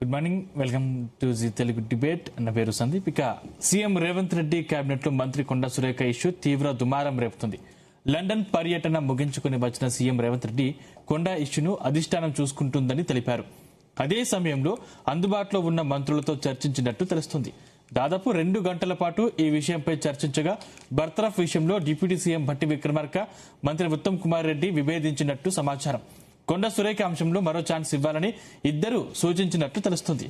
Good morning, welcome to Zee Telugu debate. నా పేరు సందీప్. ఇక సీఎం రేవంత్ రెడ్డి కేబినెట్ లో మంత్రి కొండా సురేఖ ఇష్యూ తీవ్ర దుమారం రేపుతుంది. లండన్ పర్యటన ముగించుకుని వచ్చిన సీఎం రేవంత్ రెడ్డి కొండా ఇష్యూను అధిష్టానం చూసుకుంటుందని తెలిపారు. అదే సమయంలో అందుబాటులో ఉన్న మంత్రులతో చర్చించినట్టు తెలుస్తుంది. దాదాపు 2 గంటల పాటు ఈ విషయంపై చర్చించగా బర్తరఫ్ విషయంలో డిప్యూటీ సీఎం భట్టి విక్రమార్క, మంత్రి ఉత్తమ్ కుమార్ రెడ్డి విభేదించినట్టు సమాచారం. కొండా సురేఖ అంశంలో మరో ఛాన్స్ ఇవ్వాలని ఇద్దరు సూచించినట్లు తెలుస్తుంది.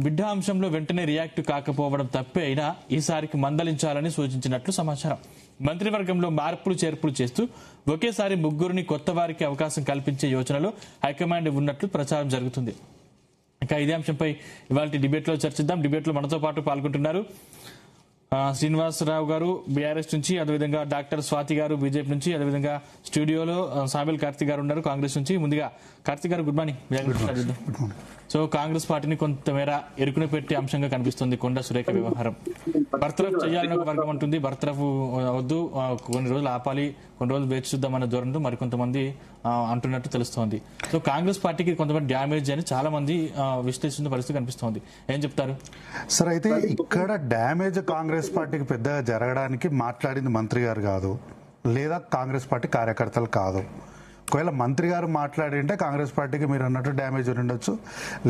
బిడ్డ అంశంలో వెంటనే రియాక్ట్ కాకపోవడం తప్పే అయినా ఈసారికి మందలించాలని సూచించినట్లు సమాచారం. మంత్రివర్గంలో మార్పులు చేర్పులు చేస్తూ ఒకేసారి 3 కొత్త వారికి అవకాశం కల్పించే యోచనలో హైకమాండ్ ఉన్నట్లు ప్రచారం జరుగుతుంది. ఇక ఇదే అంశంపై ఇవాళ డిబేట్ లో చర్చిద్దాం. డిబేట్ లో మనతో పాటు పాల్గొంటున్నారు శ్రీనివాసరావు గారు బీఆర్ఎస్ నుంచి, అదేవిధంగా డాక్టర్ స్వాతి గారు బీజేపీ నుంచి, అదేవిధంగా స్టూడియోలో సాబెల్ కార్తీక్ గారు ఉన్నారు కాంగ్రెస్ నుంచి. ముందుగా కార్తీక్ గారు గుడ్ మార్నింగ్. సో కాంగ్రెస్ పార్టీని కొంతమేర ఎరుకున పెట్టే అంశంగా కనిపిస్తుంది కొండా సురేఖ వ్యవహారం. బర్తరఫ్ చేయాలని ఒక వర్గం ఉంటుంది, బర్తరఫ్ వద్దు, కొన్ని రోజులు ఆపాలి, కొన్ని రోజులు వేచి చూద్దామన్న ధోరణితో మరికొంతమంది అంటున్నట్టు తెలుస్తోంది. సో కాంగ్రెస్ పార్టీకి కొంతమంది డ్యామేజ్ అని చాలా మంది విశ్లేషిస్తున్న పరిస్థితి కనిపిస్తోంది. ఏం చెప్తారు సార్? అయితే ఇక్కడ డ్యామేజ్ కాంగ్రెస్ పార్టీకి పెద్దగా జరగడానికి మాట్లాడింది మంత్రి గారు కాదు, లేదా కాంగ్రెస్ పార్టీ కార్యకర్తలు కాదు. ఒకవేళ మంత్రి గారు మాట్లాడింటే కాంగ్రెస్ పార్టీకి మీరు అన్నట్టు డ్యామేజ్ ఉండొచ్చు,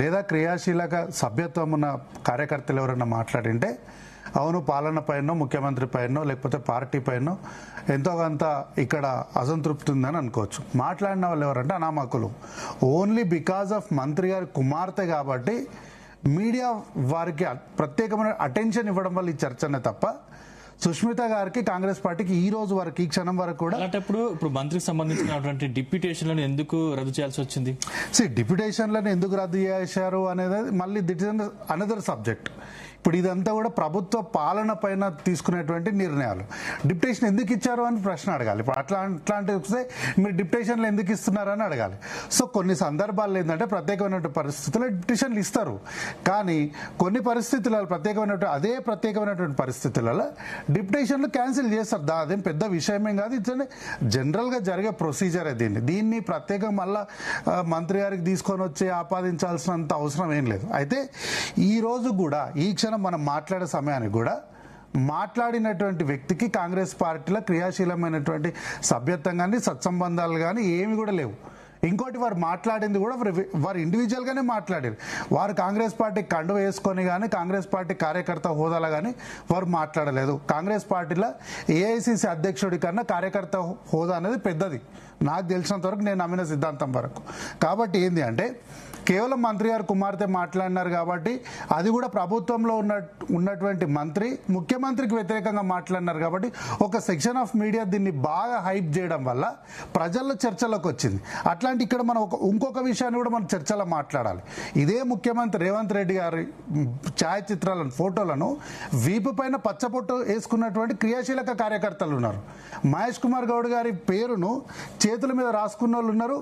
లేదా క్రియాశీలక సభ్యత్వం ఉన్న కార్యకర్తలు ఎవరన్నా మాట్లాడింటే అవును పాలన పైన, ముఖ్యమంత్రి పైన, లేకపోతే పార్టీ పైన ఎంతో కొంత ఇక్కడ అసంతృప్తి ఉందని అనుకోవచ్చు. మాట్లాడిన వాళ్ళు ఎవరంటే అనామకులు. ఓన్లీ బికాజ్ ఆఫ్ మంత్రి గారి కుమార్తె కాబట్టి మీడియా వారికి ప్రత్యేకమైన అటెన్షన్ ఇవ్వడం వల్ల ఈ చర్చనే తప్ప సుష్మిత గారికి కాంగ్రెస్ పార్టీకి ఈ రోజు వరకు, ఈ క్షణం వరకు కూడా. ఇప్పుడు మంత్రికి సంబంధించినటువంటి డిప్యూటేషన్లను ఎందుకు రద్దు చేయాల్సి వచ్చింది? డిప్యూటేషన్లను ఎందుకు రద్దు చేశారు అనేది మళ్ళీ దిట్ ఇస్ అనదర్ సబ్జెక్ట్. ఇప్పుడు ఇదంతా కూడా ప్రభుత్వ పాలన పైన తీసుకునేటువంటి నిర్ణయాలు. డిప్యుటేషన్ ఎందుకు ఇచ్చారు అని ప్రశ్న అడగాలి. ఇప్పుడు అట్లాంటివి వస్తే మీరు డిప్యుటేషన్లు ఎందుకు ఇస్తున్నారని అడగాలి. సో కొన్ని సందర్భాల్లో ఏంటంటే ప్రత్యేకమైనటువంటి పరిస్థితుల్లో డిప్యుటేషన్లు ఇస్తారు, కానీ కొన్ని పరిస్థితులలో ప్రత్యేకమైనటువంటి పరిస్థితులలో డిప్యుటేషన్లు క్యాన్సిల్ చేస్తారు. అదేం పెద్ద విషయమేం కాదు, ఇది జనరల్గా జరిగే ప్రొసీజరే. దీన్ని ప్రత్యేకంగా మళ్ళా మంత్రి గారికి తీసుకొని వచ్చి ఆపాదించాల్సినంత అవసరం ఏం లేదు. అయితే ఈ రోజు కూడా ఈ మనం మాట్లాడే సమయానికి కూడా మాట్లాడినటువంటి వ్యక్తికి కాంగ్రెస్ పార్టీలో క్రియాశీలమైనటువంటి సభ్యత్వం కానీ సత్సంబంధాలు కానీ ఏమి కూడా లేవు. ఇంకోటి, వారు మాట్లాడింది కూడా వారు ఇండివిజువల్గానే మాట్లాడారు. వారు కాంగ్రెస్ పార్టీ కండువ వేసుకొని కానీ కాంగ్రెస్ పార్టీ కార్యకర్త హోదాలో కానీ వారు మాట్లాడలేదు. కాంగ్రెస్ పార్టీలో ఏఐసిసి అధ్యక్షుడి కన్నా కార్యకర్త హోదా అనేది పెద్దది, నాకు తెలిసినంత వరకు, నేను నమ్మిన సిద్ధాంతం వరకు. కాబట్టి ఏంది అంటే కేవలం మంత్రి గారు కుమార్తె మాట్లాడినారు కాబట్టి, అది కూడా ప్రభుత్వంలో ఉన్నటువంటి మంత్రి ముఖ్యమంత్రికి వ్యతిరేకంగా మాట్లాడినారు కాబట్టి ఒక సెక్షన్ ఆఫ్ మీడియా దీన్ని బాగా హైప్ చేయడం వల్ల ప్రజల్లో చర్చలోకి వచ్చింది. అట్లాంటి ఇక్కడ మనం ఇంకొక విషయాన్ని కూడా మనం చర్చలో మాట్లాడాలి. ఇదే ముఖ్యమంత్రి రేవంత్ రెడ్డి గారి ఛాయాచిత్రాలను, ఫోటోలను వీపు పైన పచ్చబొట్టు వేసుకున్నటువంటి క్రియాశీలక కార్యకర్తలు ఉన్నారు. మహేష్ కుమార్ గౌడ్ గారి పేరును చేతుల మీద రాసుకున్న వాళ్ళు ఉన్నారు.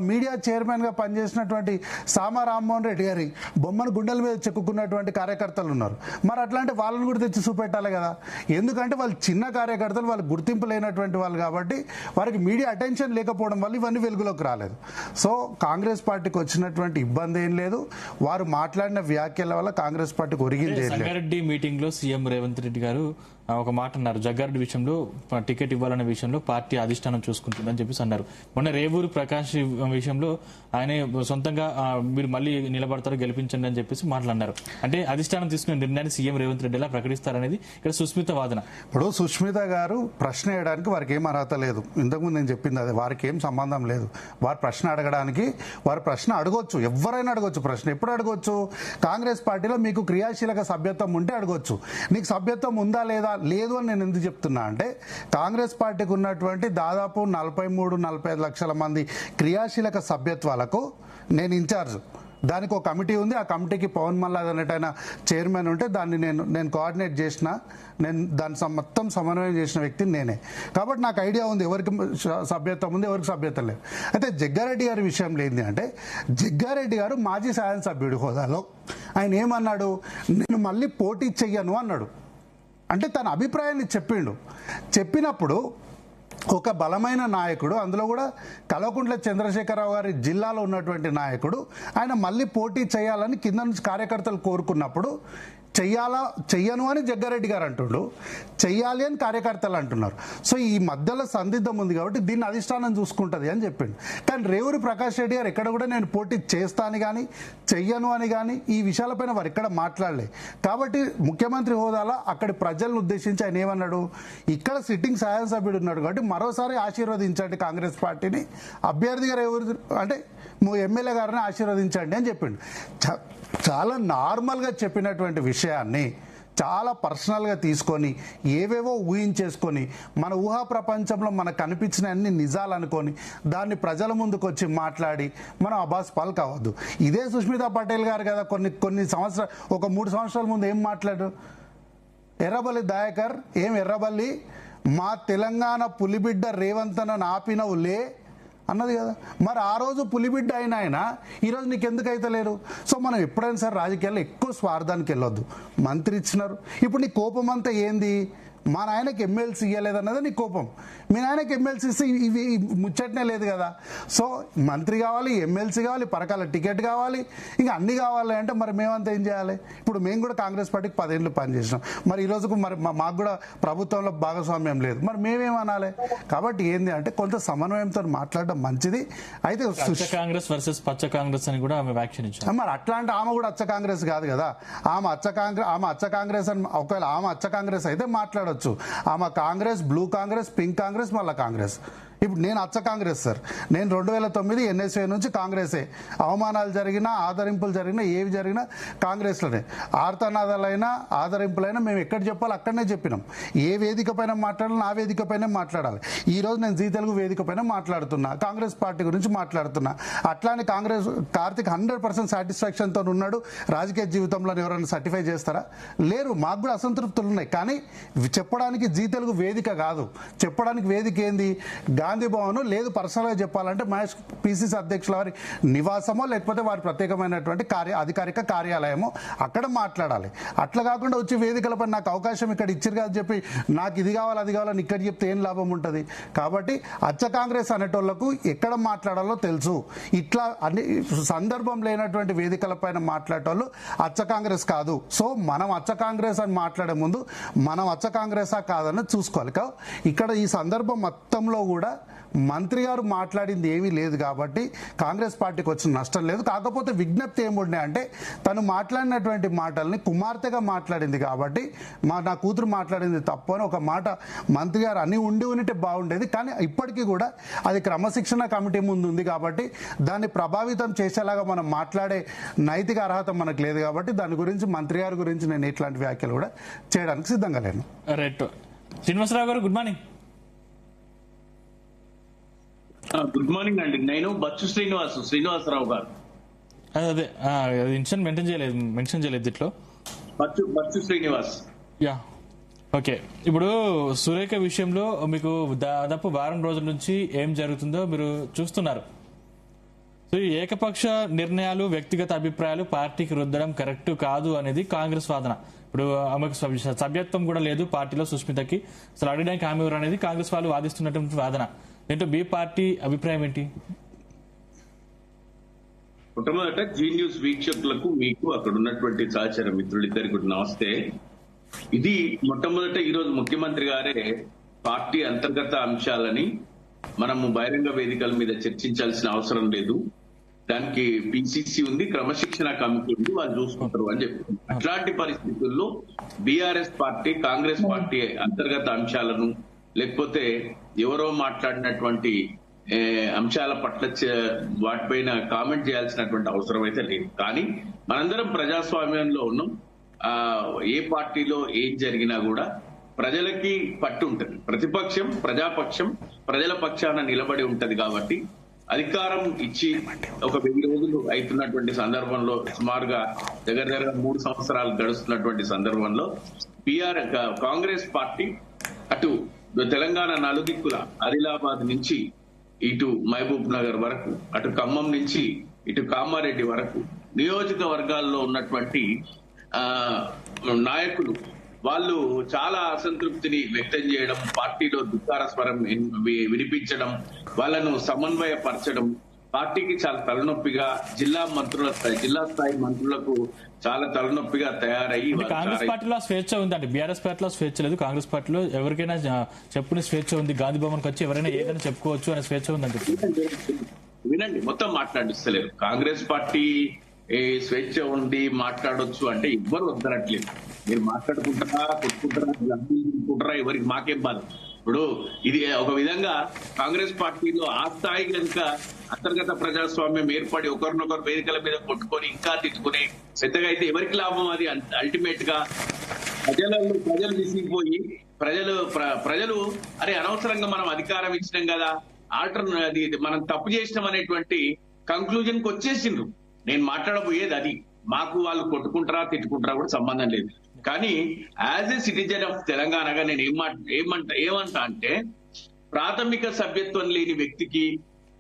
మీడియా చైర్మన్గా పనిచేసినటువంటి సామా రామ్మోహన్ రెడ్డి గారి బొమ్మను గుండెల మీద చెక్కుకున్నటువంటి కార్యకర్తలు ఉన్నారు. మరి అట్లాంటి వాళ్ళని కూడా తెచ్చి చూపెట్టాలి కదా. ఎందుకంటే వాళ్ళు చిన్న కార్యకర్తలు, వాళ్ళు గుర్తింపు లేనటువంటి వాళ్ళు కాబట్టి వారికి మీడియా అటెన్షన్ లేకపోవడం వల్ల ఇవన్నీ వెలుగులోకి రాలేదు. సో కాంగ్రెస్ పార్టీకి వచ్చినటువంటి ఇబ్బంది ఏం లేదు. వారు మాట్లాడిన వ్యాఖ్యల వల్ల కాంగ్రెస్ పార్టీకి ఒరిగింది ఏం లేదు. సంగారెడ్డి మీటింగ్ లో సీఎం రేవంత్ రెడ్డి గారు ఒక మాట అన్నారు, జగ్గారెడ్డి విషయంలో టికెట్ ఇవ్వాలనే విషయంలో పార్టీ అధిష్టానం చూసుకుంటుందని చెప్పేసి అన్నారు. మొన్న రేవూరు ప్రకాష్ విషయంలో ఆయన సొంతంగా మీరు మళ్ళీ నిలబడతారు, గెలిపించండి అని చెప్పేసి మాట్లాడినారు. అంటే అధిష్టానం తీసుకునే నిర్ణయాన్ని సీఎం రేవంత్ రెడ్డి ఎలా ప్రకటిస్తారనేది ఇక్కడ సుస్మిత వాదన. ఇప్పుడు సుష్మిత గారు ప్రశ్న వేయడానికి వారికి ఏం అర్హత లేదు. ఇంతకుముందు నేను చెప్పింది అదే, వారికి ఏం సంబంధం లేదు. వారు ప్రశ్న అడగడానికి వారు ప్రశ్న అడగొచ్చు, ఎవరైనా అడగొచ్చు. ప్రశ్న ఎప్పుడు అడగొచ్చు? కాంగ్రెస్ పార్టీలో మీకు క్రియాశీలక సభ్యత్వం ఉంటే అడగొచ్చు. నీకు సభ్యత్వం ఉందా లేదా? లేదు అని నేను ఎందుకు చెప్తున్నా అంటే, కాంగ్రెస్ పార్టీకి ఉన్నటువంటి దాదాపు 43-45 లక్షల మంది క్రియాశీలక సభ్యత్వాలకు నేను ఇన్ఛార్జ్. దానికి ఒక కమిటీ ఉంది. ఆ కమిటీకి పవన్ మల్లాద్ అనేటైన చైర్మన్ ఉంటే దాన్ని నేను కోఆర్డినేట్ చేసిన, నేను దాని మొత్తం సమన్వయం చేసిన వ్యక్తిని నేనే. కాబట్టి నాకు ఐడియా ఉంది ఎవరికి సభ్యత్వం ఉంది, ఎవరికి సభ్యత్వం లేదు. అయితే జగ్గారెడ్డి గారి విషయంలో ఏంటి అంటే, జగ్గారెడ్డి గారు మాజీ శాసనసభ్యుడి హోదాలో ఆయన ఏమన్నాడు? నేను మళ్ళీ పోటీ చెయ్యను అన్నాడు. అంటే తన అభిప్రాయాన్ని చెప్పిండు. చెప్పినప్పుడు ఒక బలమైన నాయకుడు, అందులో కూడా కల్వకుంట్ల చంద్రశేఖరరావు గారి జిల్లాలో ఉన్నటువంటి నాయకుడు, ఆయన మళ్ళీ పోటీ చేయాలని కింద నుంచి కార్యకర్తలు కోరుకున్నప్పుడు చెయ్యను అని జగ్గారెడ్డి గారు అంటుండు, చెయ్యాలి అని కార్యకర్తలు అంటున్నారు. సో ఈ మధ్యలో సందిగ్ధం ఉంది కాబట్టి దీన్ని అధిష్టానం చూసుకుంటుంది అని చెప్పిండు. కానీ రేవూరి ప్రకాష్ రెడ్డి గారు ఎక్కడ కూడా నేను పోటీ చేస్తాను కానీ చెయ్యను అని కానీ ఈ విషయాలపైన వారు ఎక్కడ మాట్లాడలే. కాబట్టి ముఖ్యమంత్రి హోదాలో అక్కడి ప్రజలను ఉద్దేశించి ఆయన ఏమన్నాడు, ఇక్కడ సిట్టింగ్ శాసనసభ్యుడు ఉన్నాడు కాబట్టి మరోసారి ఆశీర్వదించండి కాంగ్రెస్ పార్టీని, అభ్యర్థి గారు ఎవరు అంటే ఎమ్మెల్యే గారిని ఆశీర్వదించండి అని చెప్పిండు. చాలా నార్మల్గా చెప్పినటువంటి విషయాన్ని చాలా పర్సనల్గా తీసుకొని ఏవేవో ఊహించేసుకొని మన ఊహా ప్రపంచంలో మనకు కనిపించిన అన్ని నిజాలు అనుకొని దాన్ని ప్రజల ముందుకు వచ్చి మాట్లాడి మనం అబాస్ పాలు కావద్దు. ఇదే సుష్మితా పటేల్ గారు కదా కొన్ని సంవత్సరాలు, ఒక 3 సంవత్సరాల ముందు ఏం మాట్లాడు, ఎర్రబల్లి దయాకర్ ఏం ఎర్రబల్లి మా తెలంగాణ పులిబిడ్డ రేవంతన ఆపినవులే అన్నది కదా. మరి ఆ రోజు పులిబిడ్డ అయిన ఆయన ఈరోజు నీకు ఎందుకు అయితే లేరు? సో మనం ఎప్పుడైనా సరే రాజకీయాల్లో ఎక్కువ స్వార్థానికి వెళ్ళొద్దు. మంత్రి ఇచ్చినారు, ఇప్పుడు నీ కోపం అంతా ఏంది, మా నాయనకి ఎమ్మెల్సీ ఇవ్వలేదన్నది నీ కోపం. మీ నాయనకి ఎమ్మెల్సీ ఇస్తే ఇవి ముచ్చటనే లేదు కదా. సో మంత్రి కావాలి, ఎమ్మెల్సీ కావాలి, పరకాల టికెట్ కావాలి, ఇంకా అన్ని కావాలి అంటే మరి మేమంతా ఏం చేయాలి? ఇప్పుడు మేము కూడా కాంగ్రెస్ పార్టీకి 10 ఏళ్ళు పనిచేసినాం, మరి ఈ రోజుకు మరి మాకు కూడా ప్రభుత్వంలో భాగస్వామ్యం లేదు, మరి మేమేమనాలి? కాబట్టి ఏంది అంటే కొంత సమన్వయంతో మాట్లాడడం మంచిది. అయితే కాంగ్రెస్ వర్సెస్ పచ్చ కాంగ్రెస్ అని కూడా ఆమె వ్యాఖ్యానించారు. మరి అట్లా అంటే ఆమె కూడా అచ్చ కాంగ్రెస్ కాదు కదా. ఆమె అచ్చ కాంగ్రెస్ అని ఒకవేళ ఆమె అచ్చ కాంగ్రెస్ అయితే మాట్లాడవచ్చు. ఆమె కాంగ్రెస్, బ్లూ కాంగ్రెస్, పింక్ కాంగ్రెస్, మళ్ళా కాంగ్రెస్. ఇప్పుడు నేను అచ్చ కాంగ్రెస్ సార్, నేను 2009 ఎన్ఎస్ఏ నుంచి కాంగ్రెసే. అవమానాలు జరిగినా, ఆదరింపులు జరిగినా, ఏవి జరిగినా కాంగ్రెస్లోనే. ఆర్తనాదాలైనా ఆదరింపులైనా మేము ఎక్కడ చెప్పాలి అక్కడనే చెప్పినాం. ఏ వేదిక పైన మాట్లాడాలి, ఆ వేదిక పైన మాట్లాడాలి. ఈ రోజు నేను జీ తెలుగు వేదిక పైన మాట్లాడుతున్నా, కాంగ్రెస్ పార్టీ గురించి మాట్లాడుతున్నా. అట్లానే కార్తిక్ 100% సాటిస్ఫాక్షన్తో ఉన్నాడు. రాజకీయ జీవితంలో ఎవరైనా సర్టిఫై చేస్తారా? లేరు. మాకు కూడా అసంతృప్తులు ఉన్నాయి. కానీ చెప్పడానికి జీ తెలుగు వేదిక కాదు. చెప్పడానికి వేదిక ఏంది? గాంధీ భవన్, లేదు పర్సనల్గా చెప్పాలంటే మహేష్ పిసిసి అధ్యక్షుల వారి నివాసమో లేకపోతే వారి ప్రత్యేకమైనటువంటి అధికారిక కార్యాలయమో అక్కడ మాట్లాడాలి. అట్లా కాకుండా వచ్చి వేదికలపై నాకు అవకాశం ఇక్కడ ఇచ్చారు కదా చెప్పి నాకు ఇది కావాలి అది కావాలని ఇక్కడ చెప్తే ఏం లాభం ఉంటుంది? కాబట్టి అచ్చ కాంగ్రెస్ అనేటోళ్లకు ఎక్కడ మాట్లాడాలో తెలుసు. ఇట్లా అన్ని సందర్భం లేనటువంటి వేదికలపైన మాట్లాడేటోళ్ళు అచ్చ కాంగ్రెస్ కాదు. సో మనం అచ్చ కాంగ్రెస్ అని మాట్లాడే ముందు మనం అచ్చ కాంగ్రెసా కాదని చూసుకోవాలి. ఇక్కడ ఈ సందర్భం మొత్తంలో కూడా మంత్రి గారు మాట్లాడింది ఏమీ లేదు కాబట్టి కాంగ్రెస్ పార్టీకి వచ్చిన నష్టం లేదు. కాకపోతే విజ్ఞప్తి ఏముండే అంటే తను మాట్లాడినటువంటి మాటల్ని కుమార్తెగా మాట్లాడింది కాబట్టి నా కూతురు మాట్లాడింది తప్పు అని ఒక మాట మంత్రి గారు అని ఉంటే బాగుండేది. కానీ ఇప్పటికీ కూడా అది క్రమశిక్షణ కమిటీ ముందు ఉంది కాబట్టి దాన్ని ప్రభావితం చేసేలాగా మనం మాట్లాడే నైతిక అర్హత మనకు లేదు కాబట్టి దాని గురించి మంత్రి గారి గురించి నేను ఇట్లాంటి వ్యాఖ్యలు కూడా చేయడానికి సిద్ధంగా లేను. రైట్. శ్రీనివాసరావు గారు గుడ్ మార్నింగ్. గుడ్ మార్నింగ్ అండి. నేను బచ్చు శ్రీనివాసరావు గారు. అదే మెన్షన్ చేయలేదు దీంట్లో. బచ్చు శ్రీనివాస్. Yeah okay. ఇప్పుడు సురేఖ విషయంలో మీకు దాదాపు వారం రోజుల నుంచి ఏం జరుగుతుందో మీరు చూస్తున్నారు. సో ఈ ఏకపక్ష నిర్ణయాలు, వ్యక్తిగత అభిప్రాయాలు పార్టీకి రుద్దడం కరెక్ట్ కాదు అనేది కాంగ్రెస్ వాదన. ఇప్పుడు ఆమెకు సభ్యత్వం కూడా లేదు పార్టీలో సుష్మితకి, అసలు అడగడానికి ఆమె ఎవరు అనేది కాంగ్రెస్ వాళ్ళు వాదిస్తున్నటువంటి వాదన. దీంట్లో బి పార్టీ అభిప్రాయం ఏంటి? మొట్టమొదట జీ న్యూస్ వీక్షకులకు, మీకు అక్కడ ఉన్నటువంటి సహచర మిత్రులిద్దరికి నమస్తే. ఇది మొట్టమొదట ఈరోజు ముఖ్యమంత్రి గారే పార్టీ అంతర్గత అంశాలని మనము బహిరంగ వేదికల మీద చర్చించాల్సిన అవసరం లేదు, దానికి పిసిసి ఉంది, క్రమశిక్షణ కమిటీ ఉంది, వాళ్ళు చూసుకుంటారు అని చెప్పి. అట్లాంటి పరిస్థితుల్లో బీఆర్ఎస్ పార్టీ, కాంగ్రెస్ పార్టీ అంతర్గత అంశాలను లేకపోతే ఎవరో మాట్లాడినటువంటి అంశాల పట్ల వాటిపైన కామెంట్ చేయాల్సినటువంటి అవసరం అయితే లేదు. కానీ మనందరం ప్రజాస్వామ్యంలో ఉన్నాం. ఏ పార్టీలో ఏం జరిగినా కూడా ప్రజలకి పట్టు ఉంటది. ప్రతిపక్షం ప్రజాపక్షం ప్రజల పక్షాన నిలబడి ఉంటది. కాబట్టి అధికారం ఇచ్చి ఒక 1000 రోజులు అవుతున్నటువంటి సందర్భంలో, సుమారుగా దగ్గర 3 సంవత్సరాలు గడుస్తున్నటువంటి సందర్భంలో కాంగ్రెస్ పార్టీ అటు తెలంగాణ నలుదిక్కుల ఆదిలాబాద్ నుంచి ఇటు మహబూబ్ నగర్ వరకు, అటు ఖమ్మం నుంచి ఇటు కామారెడ్డి వరకు నియోజకవర్గాల్లో ఉన్నటువంటి నాయకులు వాళ్ళు చాలా అసంతృప్తిని వ్యక్తం చేయడం, పార్టీలో దుఃఖార స్వరం వినిపించడం, వాళ్ళను సమన్వయపరచడం పార్టీకి చాలా తలనొప్పిగా, జిల్లా స్థాయి మంత్రులకు చాలా తలనొప్పిగా తయారయ్యి కాంగ్రెస్ పార్టీలో స్వేచ్ఛ ఉందండి. బీఆర్ఎస్ పార్టీలో స్వేచ్ఛ లేదు. కాంగ్రెస్ పార్టీలో ఎవరికైనా చెప్పుకునే స్వేచ్ఛ ఉంది. గాంధీ భవన్కి వచ్చి ఎవరైనా ఏదైనా చెప్పుకోవచ్చు అనే స్వేచ్ఛ ఉందండి. వినండి, మొత్తం మాట్లాడిస్తలేరు. కాంగ్రెస్ పార్టీ స్వేచ్ఛ ఉండి మాట్లాడొచ్చు అంటే ఎవ్వరు వద్దనట్లేదు. మీరు మాట్లాడుకుంటారా, కొట్టుకుంటారా, ఎవరికి మాకేం బాధ. ఇప్పుడు ఇది ఒక విధంగా కాంగ్రెస్ పార్టీలో ఆ స్థాయి కనుక అంతర్గత ప్రజాస్వామ్యం ఏర్పడి ఒకరినొకరు వేదికల మీద కొట్టుకొని ఇంకా తిట్టుకుని పెద్దగా అయితే ఎవరికి లాభం? అది అల్టిమేట్ గా ప్రజలు విసిగిపోయి ప్రజలు అరే అనవసరంగా మనం అధికారం ఇచ్చినాం కదా, అది మనం తప్పు చేసినాం అనేటువంటి కంక్లూజన్ కి వచ్చేసిండ్రు. నేను మాట్లాడబోయేది అది. మాకు వాళ్ళు కొట్టుకుంటారా తిట్టుకుంటారా కూడా సంబంధం లేదు. కానీ యాజ్ ఎ సిటిజన్ ఆఫ్ తెలంగాణగా నేను ఏమంటా అంటే, ప్రాథమిక సభ్యత్వం లేని వ్యక్తికి,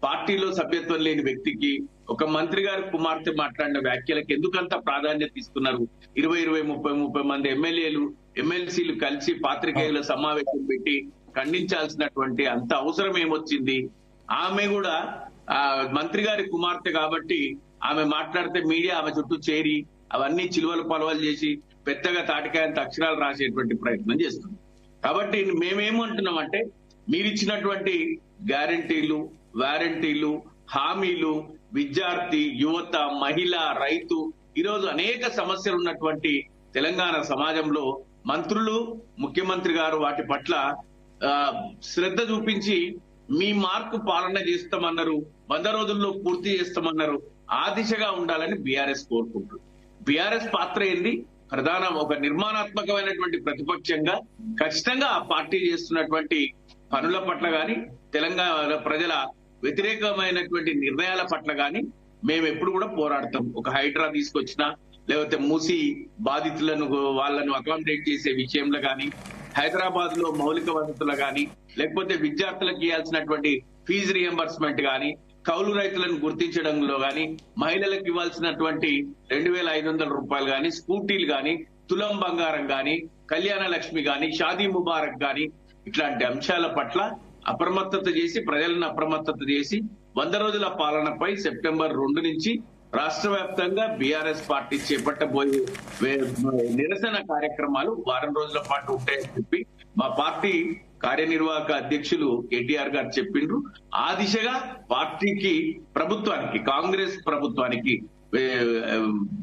పార్టీలో సభ్యత్వం లేని వ్యక్తికి ఒక మంత్రి గారి కుమార్తె మాట్లాడిన వ్యాఖ్యలకు ఎందుకంత ప్రాధాన్యత ఇస్తున్నారు? 20, 30 మంది ఎమ్మెల్సీలు కలిసి పాత్రికేయుల సమావేశం పెట్టి ఖండించాల్సినటువంటి అంత అవసరం ఏమొచ్చింది? ఆమె కూడా మంత్రి గారి కుమార్తె కాబట్టి ఆమె మాట్లాడితే మీడియా ఆమె చుట్టూ చేరి అవన్నీ చిలువలు పలవలు చేసి పెద్దగా తాటికాయంత అక్షరాలు రాసేటువంటి ప్రయత్నం చేస్తుంది. కాబట్టి మేమేమంటున్నామంటే, మీరిచ్చినటువంటి గ్యారంటీలు, వారంటీలు, హామీలు, విద్యార్థి, యువత, మహిళ, రైతు, ఈరోజు అనేక సమస్యలు ఉన్నటువంటి తెలంగాణ సమాజంలో మంత్రులు, ముఖ్యమంత్రి గారు వాటి పట్ల శ్రద్ధ చూపించి మీ మార్కు పాలన చేస్తామన్నారు, 100 రోజుల్లో పూర్తి చేస్తామన్నారు. ఆ దిశగా ఉండాలని బీఆర్ఎస్ కోరుకుంటుంది. బీఆర్ఎస్ పాత్ర ఏంది? ఒక నిర్మాణాత్మకమైనటువంటి ప్రతిపక్షంగా ఖచ్చితంగా ఆ పార్టీ చేస్తున్నటువంటి పనుల పట్ల గాని, తెలంగాణ ప్రజల వ్యతిరేకమైనటువంటి నిర్ణయాల పట్ల గాని మేము ఎప్పుడు కూడా పోరాడతాం. ఒక హైడ్రా తీసుకొచ్చినా, లేకపోతే మూసి వాళ్ళను అకామిడేట్ చేసే విషయంలో గాని, హైదరాబాద్ లో మౌలిక వసతులు గాని, లేకపోతే విద్యార్థులకు ఇవ్వాల్సినటువంటి ఫీజు రియంబర్స్మెంట్ గాని, కౌలు రైతులను గుర్తించడంలో గాని, మహిళలకు ఇవ్వాల్సినటువంటి 2500 రూపాయలు గాని, స్కూటీలు గాని, తులం బంగారం గాని, కళ్యాణ లక్ష్మి గాని, షాదీ ముబారక్ గాని, ఇట్లాంటి అంశాల పట్ల అప్రమత్తత చేసి, ప్రజలను అప్రమత్తత చేసి 100 రోజుల పాలనపై సెప్టెంబర్ 2 నుంచి రాష్ట్ర వ్యాప్తంగా బీఆర్ఎస్ పార్టీ చేపట్టబోయే నిరసన కార్యక్రమాలు వారం రోజుల పాటు ఉంటాయని చెప్పి మా పార్టీ కార్యనిర్వాహక అధ్యక్షులు కేటీఆర్ గారు చెప్పిండ్రు. ఆ దిశగా పార్టీకి, ప్రభుత్వానికి, కాంగ్రెస్ ప్రభుత్వానికి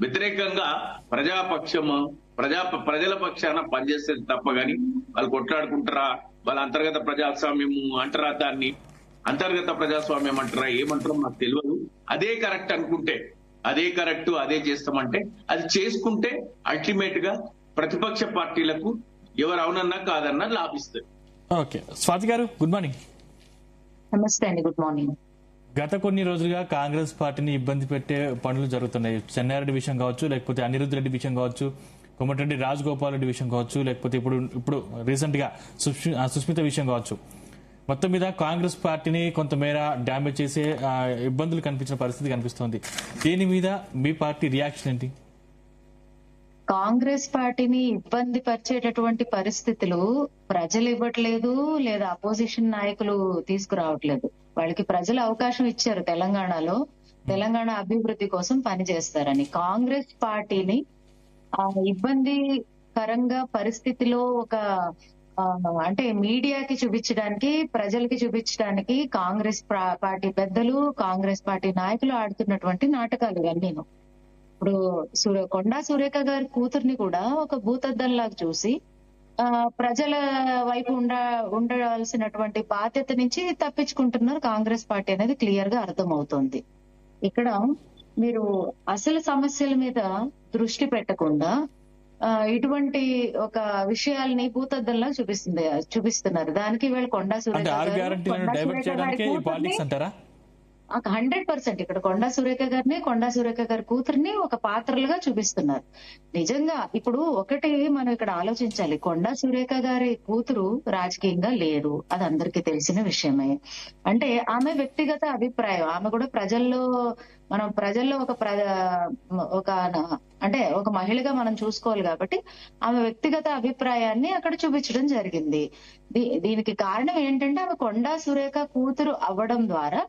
వ్యతిరేకంగా ప్రజల పక్షాన పనిచేసేది తప్ప గాని వాళ్ళు కొట్లాడుకుంటారా, వాళ్ళ అంతర్గత ప్రజాస్వామ్యం అంటారా, దాన్ని అంతర్గత ప్రజాస్వామ్యం అంటారా, ఏమంటారో మాకు తెలియదు. అదే కరెక్ట్ అనుకుంటే అదే కరెక్ట్, అదే చేస్తామంటే అది చేసుకుంటే అల్టిమేట్ గా ప్రతిపక్ష పార్టీలకు ఎవరు అవునన్నా కాదన్నా లాభిస్తారు. ఓకే, స్వాతి గారు గుడ్ మార్నింగ్. నమస్తే అండి, గుడ్ మార్నింగ్. గత కొన్ని రోజులుగా కాంగ్రెస్ పార్టీని ఇబ్బంది పెట్టే పనులు జరుగుతున్నాయి. చెన్నారెడ్డి విషయం కావచ్చు, లేకపోతే అనిరుద్ధ్ రెడ్డి విషయం కావచ్చు, కోమటిరెడ్డి రాజగోపాల్ రెడ్డి విషయం కావచ్చు, లేకపోతే ఇప్పుడు రీసెంట్ గా సుస్మిత విషయం కావచ్చు. మొత్తం మీద కాంగ్రెస్ పార్టీని కొంతమేర డ్యామేజ్ చేసే ఇబ్బందులు కనిపించిన పరిస్థితి కనిపిస్తోంది. దీని మీద మీ పార్టీ రియాక్షన్ ఏంటి? కాంగ్రెస్ పార్టీని ఇబ్బంది పరిచేటటువంటి పరిస్థితులు ప్రజలు ఇవ్వట్లేదు, లేదా అపోజిషన్ నాయకులు తీసుకురావట్లేదు. వాళ్ళకి ప్రజలు అవకాశం ఇచ్చారు తెలంగాణలో, తెలంగాణ అభివృద్ధి కోసం పనిచేస్తారని. కాంగ్రెస్ పార్టీని ఇబ్బందికరంగా పరిస్థితిలో ఒక అంటే మీడియాకి చూపించడానికి, ప్రజలకి చూపించడానికి కాంగ్రెస్ పార్టీ పెద్దలు, కాంగ్రెస్ పార్టీ నాయకులు ఆడుతున్నటువంటి నాటకాలు ఇవన్నీను. ఇప్పుడు కొండా సురేఖ గారి కూతుర్ని కూడా ఒక భూతద్దంలాగా చూసి ప్రజల వైపు ఉండాల్సినటువంటి బాధ్యత నుంచి తప్పించుకుంటున్నారు కాంగ్రెస్ పార్టీ అనేది క్లియర్ గా అర్థమవుతోంది. ఇక్కడ మీరు అసలు సమస్యల మీద దృష్టి పెట్టకుండా ఇటువంటి ఒక విషయాల్ని భూతద్దంలా చూపిస్తున్నారు. దానికి వీళ్ళు కొండా సురేఖ 100% ఇక్కడ కొండా సురేఖ గారి కూతుర్ని ఒక పాత్రలుగా చూపిస్తున్నారు. నిజంగా ఇప్పుడు ఒకటి మనం ఇక్కడ ఆలోచించాలి, కొండా సురేఖ గారి కూతురు రాజకీయంగా లేరు, అది అందరికీ తెలిసిన విషయమే. అంటే ఆమె వ్యక్తిగత అభిప్రాయం, ఆమె కూడా ప్రజల్లో అంటే ఒక మహిళగా మనం చూసుకోవాలి కాబట్టి ఆమె వ్యక్తిగత అభిప్రాయాన్ని అక్కడ చూపించడం జరిగింది. దీనికి కారణం ఏంటంటే ఆమె కొండా సురేఖ కూతురు అవ్వడం ద్వారా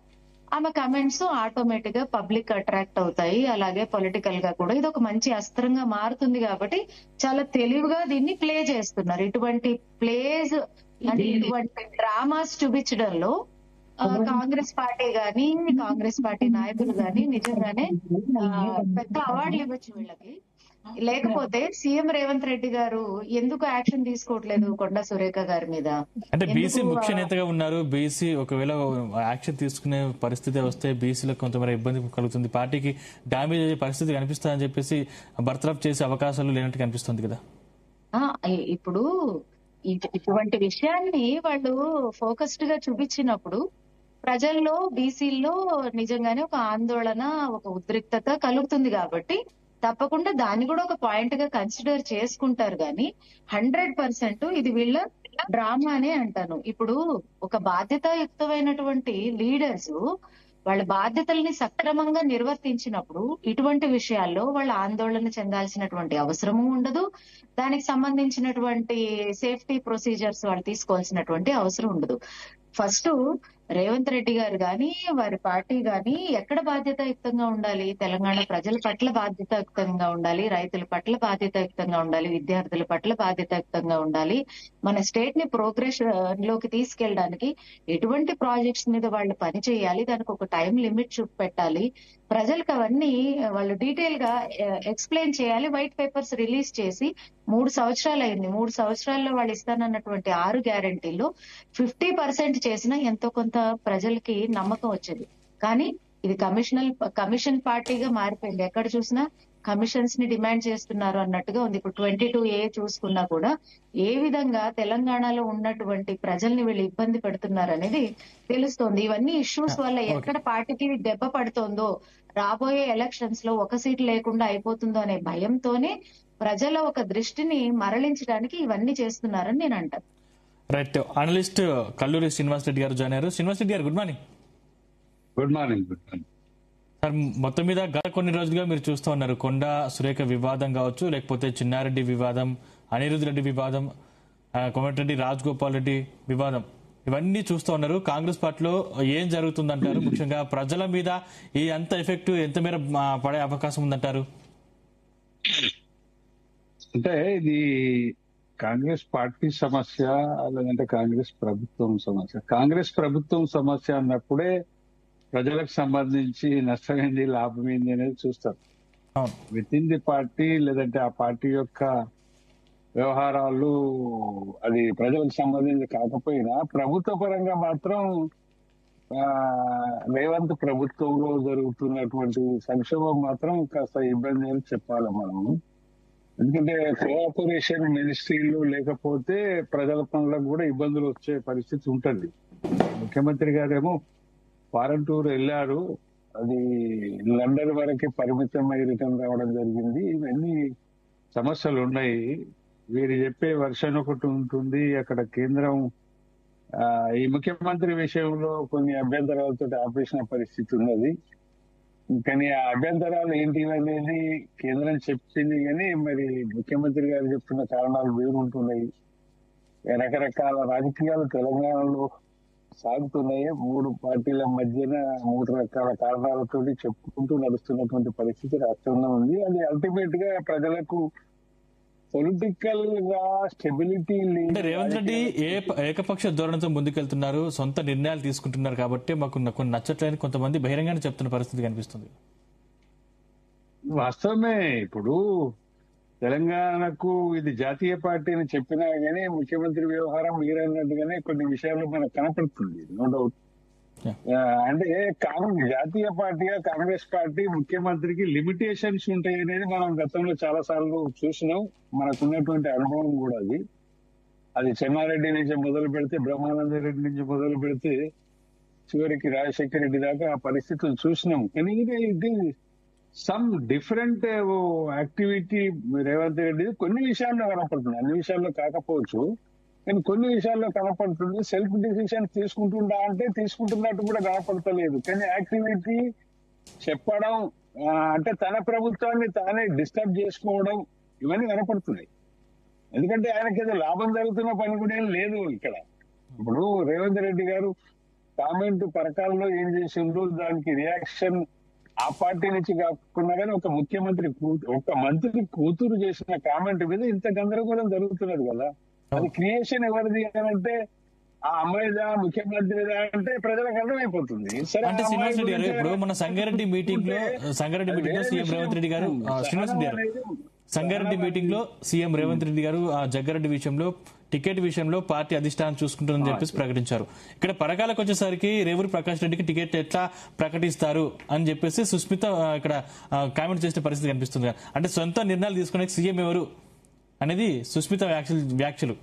ఆమె కమెంట్స్ ఆటోమేటిక్ గా పబ్లిక్ అట్రాక్ట్ అవుతాయి. అలాగే పొలిటికల్ గా కూడా ఇది ఒక మంచి అస్త్రంగా మారుతుంది కాబట్టి చాలా తెలివిగా దీన్ని ప్లే చేస్తున్నారు. ఇటువంటి ప్లేస్ అంటే ఇటువంటి డ్రామాస్ చూపించడంలో కాంగ్రెస్ పార్టీ గాని కాంగ్రెస్ పార్టీ నాయకులు గాని నిజంగానే పెద్ద అవార్డులు ఇవ్వచ్చు వీళ్ళకి. లేకపోతే సీఎం రేవంత్ రెడ్డి గారు ఎందుకు యాక్షన్ తీసుకోవట్లేదు కొండా సురేఖ గారి మీద? అంటే బీసీ ముఖ్య నేతగా ఉన్నారు, బీసీ ఒకవేళ యాక్షన్ తీసుకునే పరిస్థితి వస్తే బీసీలకు కొంతమేర ఇబ్బంది కలుగుతుంది, పార్టీకి డామేజ్ అయ్యే పరిస్థితి కనిపిస్తుందని చెప్పేసి బర్తరఫ్ చేసే అవకాశాలు లేనట్టు కనిపిస్తుంది కదా. ఇప్పుడు ఇటువంటి విషయాన్ని వాళ్ళు ఫోకస్డ్ గా చూపించినప్పుడు ప్రజల్లో బీసీల్లో నిజంగానే ఒక ఆందోళన, ఒక ఉద్రిక్తత కలుగుతుంది కాబట్టి తప్పకుండా దాన్ని కూడా ఒక పాయింట్ గా కన్సిడర్ చేసుకుంటారు. కానీ 100% ఇది వీళ్ళ డ్రామా అనే అంటాను. ఇప్పుడు ఒక బాధ్యతాయుక్తమైనటువంటి లీడర్స్ వాళ్ళ బాధ్యతల్ని సక్రమంగా నిర్వర్తించినప్పుడు ఇటువంటి విషయాల్లో వాళ్ళ ఆందోళన చెందాల్సినటువంటి అవసరము ఉండదు, దానికి సంబంధించినటువంటి సేఫ్టీ ప్రొసీజర్స్ వాళ్ళు తీసుకోవాల్సినటువంటి అవసరం ఉండదు. ఫస్ట్ రేవంత్ రెడ్డి గారు గాని వారి పార్టీ గాని ఎక్కడ బాధ్యతాయుక్తంగా ఉండాలి? తెలంగాణ ప్రజల పట్ల బాధ్యతాయుక్తంగా ఉండాలి, రైతుల పట్ల బాధ్యతాయుక్తంగా ఉండాలి, విద్యార్థుల పట్ల బాధ్యతాయుక్తంగా ఉండాలి. మన స్టేట్ ని ప్రోగ్రెస్ లోకి తీసుకెళ్ళడానికి ఎటువంటి ప్రాజెక్ట్స్ మీద వాళ్ళు పని చేయాలి, దానికి ఒక టైం లిమిట్ చూపెట్టాలి, ప్రజలకు అవన్నీ వాళ్ళు డీటెయిల్ గా ఎక్స్ప్లెయిన్ చేయాలి. వైట్ పేపర్స్ రిలీజ్ చేసి 3 సంవత్సరాలు అయింది. 3 సంవత్సరాల్లో వాళ్ళు ఇస్తానన్నటువంటి 6 గ్యారంటీల్లో 50% చేసినా ఎంతో కొంత ప్రజలకి నమ్మకం వచ్చేది. కానీ ఇది కమిషన్ పార్టీగా మారిపోయింది. ఎక్కడ చూసినా కమిషన్స్ ని డిమాండ్ చేస్తున్నారు అన్నట్టుగా ఉంది. ఇప్పుడు 22A చూసుకున్నా కూడా ఏ విధంగా తెలంగాణలో ఉన్నటువంటి ప్రజల్ని వీళ్ళు ఇబ్బంది పెడుతున్నారు అనేది తెలుస్తోంది. ఇవన్నీ ఇష్యూస్ వల్ల ఎక్కడ పార్టీకి దెబ్బ పడుతోందో, రాబోయే ఎలక్షన్స్ లో ఒక సీట్ లేకుండా అయిపోతుందో అనే భయంతోనే ప్రజల ఒక దృష్టిని మరలించడానికి ఇవన్నీ చేస్తున్నారని నేను అంటాను. రైట్. అనలిస్ట్ కల్లూరి శ్రీనివాస్ రెడ్డి గారు జాయిన్ అయ్యారు. శ్రీనివాస్ రెడ్డి గారు good morning. Good morning. Sir, మొత్తం మీద గత కొన్ని రోజులుగా మీరు చూస్తూ ఉన్నారు, కొండా సురేఖ వివాదం కావచ్చు, లేకపోతే చిన్నారెడ్డి వివాదం, అనిరుద్ రెడ్డి వివాదం, కోమటిరెడ్డి రాజగోపాల్ రెడ్డి వివాదం, ఇవన్నీ చూస్తూ ఉన్నారు. కాంగ్రెస్ పార్టీలో ఏం జరుగుతుందంటారు? ముఖ్యంగా ప్రజల మీద ఈ అంత ఎఫెక్ట్ ఎంత మేర పడే అవకాశం ఉందంటారు? అంటే ఇది కాంగ్రెస్ పార్టీ సమస్య లేదంటే కాంగ్రెస్ ప్రభుత్వం సమస్య? కాంగ్రెస్ ప్రభుత్వం సమస్య అన్నప్పుడే ప్రజలకు సంబంధించి నష్టమైంది, లాభమైంది అనేది చూస్తారు. విత్ ఇన్ ది పార్టీ లేదంటే ఆ పార్టీ యొక్క వ్యవహారాలు అది ప్రజలకు సంబంధించి కాకపోయినా ప్రభుత్వ పరంగా మాత్రం రేవంత్ ప్రభుత్వంలో జరుగుతున్నటువంటి సంక్షోభం మాత్రం కాస్త ఇబ్బంది అని చెప్పాలి మనం. ఎందుకంటే కోఆపరేషన్ మినిస్ట్రీలో లేకపోతే ప్రజల పనులకు కూడా ఇబ్బందులు వచ్చే పరిస్థితి ఉంటుంది. ముఖ్యమంత్రి గారేమో ఫారెన్ టూర్ వెళ్ళారు, అది లండన్ వరకే పరిమితమై రిటర్న్ రావడం జరిగింది. ఇవన్నీ సమస్యలు ఉన్నాయి. వీరు చెప్పే వర్షన్ ఒకటి ఉంటుంది, అక్కడ కేంద్రం ఈ ముఖ్యమంత్రి విషయంలో కొన్ని అభ్యంతరాలతో ఆపేసిన పరిస్థితి ఉన్నది. కానీ ఆ అభ్యంతరాలు ఏంటి అనేది కేంద్రం చెప్పింది, కానీ మరి ముఖ్యమంత్రి గారు చెప్తున్న కారణాలు వేరు ఉంటున్నాయి. రకరకాల రాజకీయాలు తెలంగాణలో సాగుతున్నాయి. 3 పార్టీల మధ్యన 3 రకాల కారణాలతో చెప్పుకుంటూ నడుస్తున్నటువంటి పరిస్థితి రాష్ట్రంలో ఉంది. అది అల్టిమేట్ గా ప్రజలకు పొలిటికల్ గా స్టెబిలిటీ అంటే రేవంత్ రెడ్డి ఏకపక్ష ధోరణితో ముందుకెళ్తున్నారు, సొంత నిర్ణయాలు తీసుకుంటున్నారు కాబట్టి మాకు కొన్ని నచ్చట్లేని కొంతమంది బహిరంగానే చెప్తున్న పరిస్థితి కనిపిస్తుంది. వాస్తవమే. ఇప్పుడు తెలంగాణకు ఇది జాతీయ పార్టీ అని చెప్పినా గానీ ముఖ్యమంత్రి వ్యవహారం మీరన్నట్టుగానే కొన్ని విషయాల్లో మనకు కనపడుతుంది, నో డౌట్. అంటే జాతీయ పార్టీగా కాంగ్రెస్ పార్టీ ముఖ్యమంత్రికి లిమిటేషన్స్ ఉంటాయి అనేది మనం గతంలో చాలా సార్లు చూసినాం. మనకున్నటువంటి అనుభవం కూడా అది చెన్నారెడ్డి నుంచి మొదలు పెడితే, బ్రహ్మానంద రెడ్డి నుంచి మొదలు పెడితే చివరికి రాజశేఖర రెడ్డి దాకా ఆ పరిస్థితులు చూసినాం. కానీ ఇది some different activity Revanth Reddy కొన్ని విషయాల్లో కనపడుతుంది, అన్ని విషయాల్లో కాకపోవచ్చు కానీ కొన్ని విషయాల్లో కనపడుతుంది. సెల్ఫ్ డిసిషన్ తీసుకుంటుందా అంటే తీసుకుంటున్నట్టు కూడా కనపడతలేదు. కానీ యాక్టివిటీ చెప్పడం అంటే తన ప్రభుత్వాన్ని తానే డిస్టర్బ్ చేసుకోవడం ఇవన్నీ కనపడుతున్నాయి. ఎందుకంటే ఆయనకి ఏదో లాభం జరుగుతున్న పని కూడా ఏం లేదు ఇక్కడ. ఇప్పుడు రేవంత్ రెడ్డి గారు కామెంట్ పరకాలలో ఏం చేసిండ్రు, దానికి రియాక్షన్ ఆ పార్టీ నుంచి కాకుండా కానీ ఒక మంత్రి కూతురు చేసిన కామెంట్ మీద ఇంత గందరగోళం జరుగుతున్నది కదా. అది క్రియేషన్ ఎవరిది అంటే ఆ అమ్మాయిదా ముఖ్యమంత్రిదా అంటే ప్రజలకు అర్థమైపోతుంది. సరే అంటే శ్రీనివాస్ రెడ్డి గారు, ఇప్పుడు మన సంగారెడ్డి మీటింగ్ లో సీఎం రేవంత్ రెడ్డి గారు సంగారెడ్డి మీటింగ్ లో సీఎం రేవంత్ రెడ్డి గారు ఆ జగ్గారెడ్డి విషయంలో టికెట్ విషయంలో పార్టీ అధిష్టానం చూసుకుంటుందని చెప్పేసి ప్రకటించారు. ఇక్కడ పరకాలకు వచ్చేసరికి రేవూరి ప్రకాష్ రెడ్డికి టికెట్ ఎట్లా ప్రకటిస్తారు అని చెప్పేసి సుస్మిత ఇక్కడ కామెంట్ చేసిన పరిస్థితి కనిపిస్తుంది. అంటే సొంత నిర్ణయాలు తీసుకునే సీఎం ఎవరు అనేది సుస్మిత వ్యాఖ్యలు.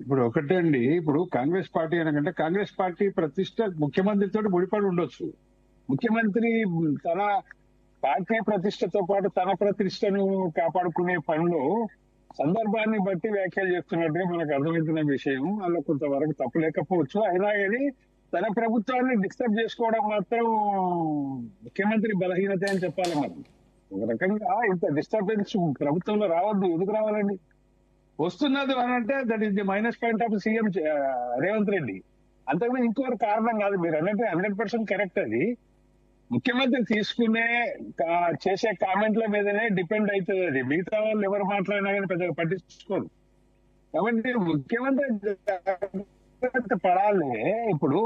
ఇప్పుడు ఒకటే అండి, ఇప్పుడు కాంగ్రెస్ పార్టీ అనకంటే కాంగ్రెస్ పార్టీ ప్రతిష్ట ముఖ్యమంత్రితో ముడిపడి ఉండొచ్చు. ముఖ్యమంత్రి తన పార్టీ ప్రతిష్టతో పాటు తన ప్రతిష్టను కాపాడుకునే పనిలో సందర్భాన్ని బట్టి వ్యాఖ్యలు చేస్తున్నట్టుగా మనకు అర్థమవుతున్న విషయం. అలా కొంతవరకు తప్పు లేకపోవచ్చు. అయినా కానీ తన ప్రభుత్వాన్ని డిస్టర్బ్ చేసుకోవడం మాత్రం ముఖ్యమంత్రి బలహీనత అని చెప్పాలి. మనం ఒక రకంగా ఇంత డిస్టర్బెన్స్ ప్రభుత్వంలో రావద్దు. ఎందుకు రావాలండి? వస్తున్నది అని అంటే that is the minus point of CM Revanth Reddy. అంతకుముందు ఇంకొక కారణం కాదు. మీరు అన్నట్టు 100% కరెక్ట్. అది ముఖ్యమంత్రి తీసుకునే చేసే కామెంట్ల మీదనే డిపెండ్ అవుతుంది. అది మిగతా వాళ్ళు ఎవరు మాట్లాడినా కానీ పెద్దగా పట్టించుకోరు. కాబట్టి ముఖ్యమంత్రి పడాలి. ఇప్పుడు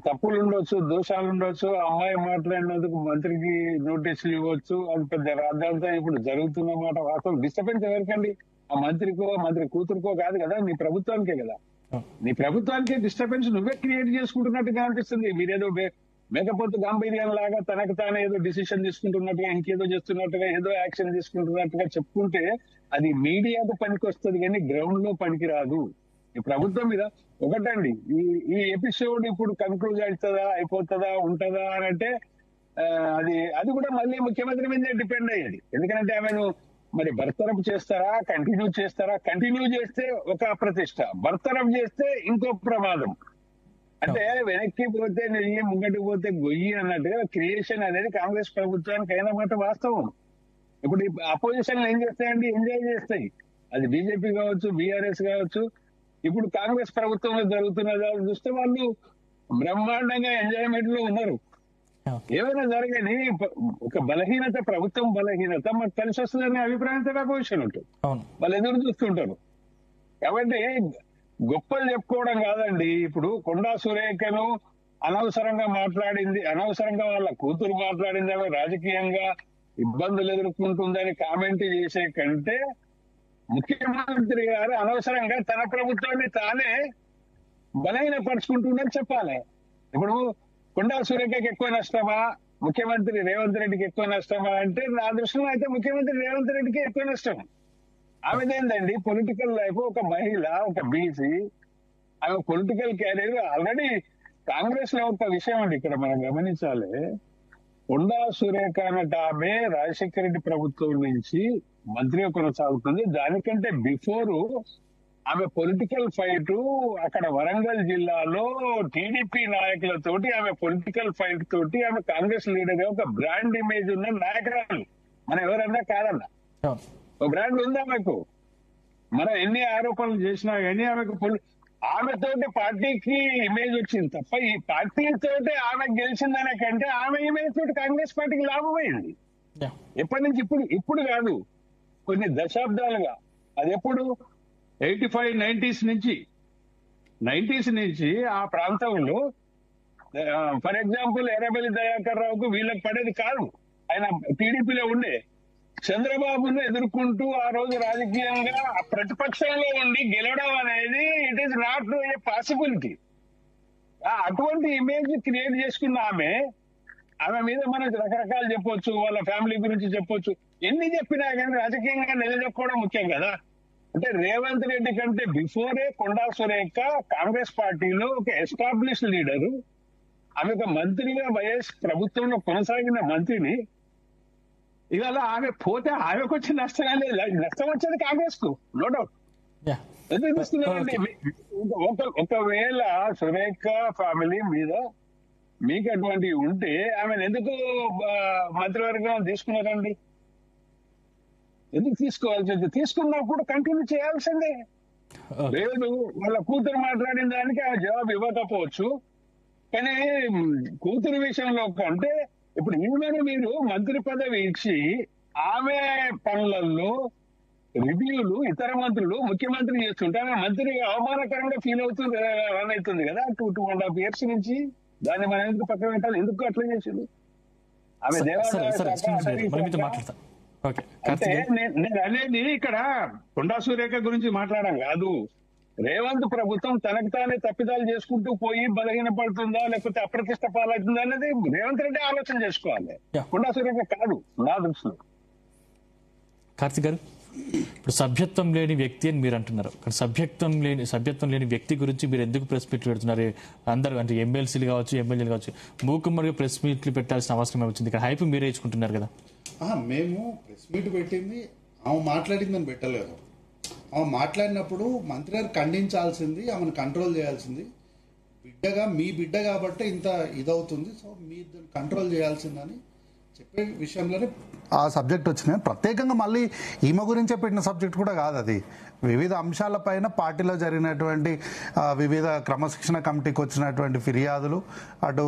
తప్పులు ఉండొచ్చు, దోషాలు ఉండొచ్చు. అమ్మాయి మాట్లాడినందుకు మంత్రికి నోటీసులు ఇవ్వచ్చు. అది పెద్ద రాద్దాంతం ఇప్పుడు జరుగుతున్న మాట వాస్తవం. డిస్టర్బెన్స్ ఎవరికండి? ఆ మంత్రికో మంత్రి కూతురుకో కాదు కదా, నీ ప్రభుత్వానికే కదా. నీ ప్రభుత్వానికి డిస్టర్బెన్స్ నువ్వే క్రియేట్ చేసుకుంటున్నట్టుగా అనిపిస్తుంది. మీరేదో మేకపోతే గాంభీర్యం లాగా తనకు తానే ఏదో డిసిషన్ తీసుకుంటున్నట్టుగా, ఇంకేదో చేస్తున్నట్టుగా, ఏదో యాక్షన్ తీసుకుంటున్నట్టుగా చెప్పుకుంటే అది మీడియాకు పనికి వస్తుంది కానీ గ్రౌండ్ లో పనికి రాదు. ఈ ప్రభుత్వం మీద ఒకటండి, ఈ ఎపిసోడ్ ఇప్పుడు కన్క్లూజ్ అవుతుందా, అయిపోతుందా, ఉంటుందా అని అంటే అది కూడా మళ్ళీ ముఖ్యమంత్రి మీదే డిపెండ్ అయ్యేది. ఎందుకంటే ఆమెను మరి బర్తరఫ్ చేస్తారా, కంటిన్యూ చేస్తారా? కంటిన్యూ చేస్తే ఒక ప్రతిష్ట, బర్తరఫ్ చేస్తే ఇంకో ప్రమాదం. అంటే వెనక్కి పోతే నెయ్యి, ముంగటికి పోతే గొయ్యి అన్నట్టుగా క్రియేషన్ అనేది కాంగ్రెస్ ప్రభుత్వానికి అయిన మాట వాస్తవం. ఇప్పుడు అపోజిషన్ ఏం చేస్తాయండి? ఎంజాయ్ చేస్తాయి. అది బీజేపీ కావచ్చు, బీఆర్ఎస్ కావచ్చు. ఇప్పుడు కాంగ్రెస్ ప్రభుత్వంలో జరుగుతున్నదా చూస్తే వాళ్ళు బ్రహ్మాండంగా ఎంజాయ్మెంట్ లో ఉన్నారు. ఏమైనా జరగని ఒక బలహీనత, ప్రభుత్వం బలహీనత మాకు కలిసి వస్తుందనే అభిప్రాయంతో అపోజిషన్ ఉంటుంది. వాళ్ళు ఎదురు చూస్తుంటారు. కాబట్టి గొప్పలు చెప్పుకోవడం కాదండి. ఇప్పుడు కొండా సురేఖను అనవసరంగా మాట్లాడింది, అనవసరంగా వాళ్ళ కూతురు మాట్లాడింది, ఆమె రాజకీయంగా ఇబ్బందులు ఎదుర్కొంటుందని కామెంట్ చేసే కంటే ముఖ్యమంత్రి గారు అనవసరంగా తన ప్రభుత్వాన్ని తానే బలహీనపరుచుకుంటుందని చెప్పాలి. ఇప్పుడు కొండా సురేఖకి ఎక్కువ నష్టమా, ముఖ్యమంత్రి రేవంత్ రెడ్డికి ఎక్కువ నష్టమా అంటే నా దృష్టిలో అయితే ముఖ్యమంత్రి రేవంత్ రెడ్డికి ఎక్కువ నష్టం. ఆమెదేందండి పొలిటికల్ లైఫ్, ఒక మహిళ, ఒక బీసీ, ఆమె పొలిటికల్ క్యారియర్ ఆల్రెడీ కాంగ్రెస్ లో. ఒక విషయం అండి ఇక్కడ మనం గమనించాలి. కొండా సురేఖ అన్నట్టు ఆమె రాజశేఖర రెడ్డి ప్రభుత్వం నుంచి మంత్రిగా కొనసాగుతుంది. దానికంటే బిఫోర్ ఆమె పొలిటికల్ ఫైట్ అక్కడ వరంగల్ జిల్లాలో టీడీపీ నాయకులతోటి, ఆమె పొలిటికల్ ఫైట్ తోటి ఆమె కాంగ్రెస్ లీడర్ గా ఒక బ్రాండ్ ఇమేజ్ ఉన్న నాయకురాలు. మనం ఎవరన్నా కాదన్నా, ఒక బ్రాండ్ ఉంది ఆమెకు. మనం ఎన్ని ఆరోపణలు చేసినా కానీ ఆమెతోటి పార్టీకి ఇమేజ్ వచ్చింది తప్ప ఈ పార్టీతోటి ఆమె గెలిచిందనే కంటే ఆమె ఇమేజ్ తోటి కాంగ్రెస్ పార్టీకి లాభమైంది. ఎప్పటి నుంచి? ఇప్పుడు కాదు, కొన్ని దశాబ్దాలుగా. అది ఎప్పుడు 85, 90s నుంచి ఆ ప్రాంతంలో ఫర్ ఎగ్జాంపుల్ ఎర్రబెల్లి దయాకర్ రావుకు వీళ్ళకి పడేది కాదు. ఆయన టీడీపీలో ఉండే. చంద్రబాబును ఎదుర్కొంటూ ఆ రోజు రాజకీయంగా ప్రతిపక్షంలో ఉండి గెలవడం అనేది it is not a possibility. అటువంటి ఇమేజ్ క్రియేట్ చేసుకున్న ఆమె మీద మనం రకరకాలు చెప్పొచ్చు, వాళ్ళ ఫ్యామిలీ గురించి చెప్పొచ్చు. ఎన్ని చెప్పినా కానీ రాజకీయంగా నిలదొక్కోవడం ముఖ్యం కదా. అంటే రేవంత్ రెడ్డి కంటే బిఫోరే కొండా సురేఖ కాంగ్రెస్ పార్టీలో ఒక ఎస్టాబ్లిష్ లీడరు, ఆమె ఒక మంత్రిగా వైఎస్ ప్రభుత్వంలో కొనసాగిన మంత్రిని. ఇవాళ ఆమె పోతే ఆమెకు వచ్చిన నష్టం లేదు, నష్టం వచ్చేది కాంగ్రెస్ కు, నో డౌట్. ఎందుకు తీసుకున్నారండి? ఒకవేళ సురేఖ ఫ్యామిలీ మీద మీకు అటువంటి ఉంటే ఆమెను ఎందుకు మంత్రివర్గం తీసుకున్నారండి? ఎందుకు తీసుకోవాల్సి వచ్చింది? తీసుకున్నప్పుడు కంటిన్యూ చేయాల్సిందే. లేదు, వాళ్ళ కూతురు మాట్లాడిన దానికి ఆమె జవాబు ఇవ్వకపోవచ్చు, కానీ కూతురు విషయంలో అంటే ఇప్పుడు ఈమెను మీరు మంత్రి పదవి ఇచ్చి ఆమె పనులలో రివ్యూలు ఇతర మంత్రులు ముఖ్యమంత్రి చేస్తుంటే ఆమె మంత్రి అవమానకరంగా ఫీల్ అవుతుంది, రన్ అవుతుంది కదా 2.5 years నుంచి. దాన్ని మనం ఎందుకు పక్కన పెట్టాలి? ఎందుకు అట్లా చేసింది? ఆమె అంటే నేను అనేది ఇక్కడ కొండా సురేఖ గురించి మాట్లాడడం కాదు. రేవంత్ ప్రభుత్వం తనకు తానే తప్పిదాలు చేసుకుంటూ పోయి బలహీన పడుతుందా లేకపోతే అప్రతిష్ట పాలవుతుందా అనేది రేవంత్ రెడ్డి ఆలోచన చేసుకోవాలి, కొండా సురేఖ కాదు నా దృష్టిలో. కార్తిక్ గారు, ఇప్పుడు సభ్యత్వం లేని వ్యక్తి అని మీరు అంటున్నారు. సభ్యత్వం లేని వ్యక్తి గురించి మీరు ఎందుకు ప్రెస్ మీట్లు పెడుతున్నారు? అందరూ అంటే ఎమ్మెల్సీలు కావచ్చు, ఎమ్మెల్యేలు కావచ్చు, మూకుమ్మడిగా ప్రెస్ మీట్లు పెట్టాల్సిన అవసరం వచ్చింది. ఇక్కడ హైప్ మీరే ఇచ్చుకుంటున్నారు కదా. మేము ప్రెస్ మీట్ పెట్టింది ఆమె మాట్లాడిందని పెట్టలేదు. ఆమె మాట్లాడినప్పుడు మంత్రి గారు ఖండించాల్సింది, ఆమెను కంట్రోల్ చేయాల్సింది. మీ బిడ్డ కాబట్టి ఇంత ఇదవుతుంది, సో మీరు దాన్ని కంట్రోల్ చేయాల్సిందని చెప్పే విషయంలోనే ఆ సబ్జెక్ట్ వచ్చింది. ప్రత్యేకంగా మళ్ళీ ఈమె గురించే పెట్టిన సబ్జెక్ట్ కూడా కాదు అది. వివిధ అంశాలపైన పార్టీలో జరిగినటువంటి వివిధ క్రమశిక్షణ కమిటీకి వచ్చినటువంటి ఫిర్యాదులు, అటు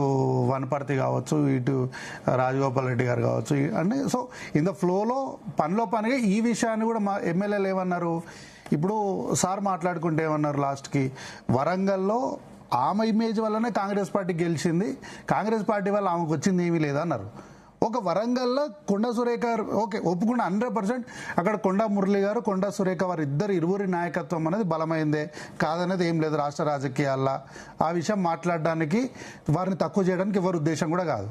వనపర్తి కావచ్చు, ఇటు రాజగోపాల్ రెడ్డి గారు కావచ్చు అని. సో ఇన్ ద ఫ్లోలో పనిలో పనిగా ఈ విషయాన్ని కూడా మా ఎమ్మెల్యేలు ఏమన్నారు, ఇప్పుడు సార్ మాట్లాడుకుంటే ఏమన్నారు లాస్ట్కి, వరంగల్లో ఆమె ఇమేజ్ వల్లనే కాంగ్రెస్ పార్టీ గెలిచింది, కాంగ్రెస్ పార్టీ వల్ల ఆమెకు వచ్చింది ఏమీ లేదన్నారు. ఒక వరంగల్లో కొండా సురేఖ ఓకే ఒప్పుకున్న 100%, అక్కడ కొండా మురళి గారు, కొండా సురేఖ వారి ఇరువురి నాయకత్వం అనేది బలమైందే, కాదనేది ఏం లేదు రాష్ట్ర రాజకీయాల్లో. ఆ విషయం మాట్లాడడానికి, వారిని తక్కువ చేయడానికి ఎవరి ఉద్దేశం కూడా కాదు.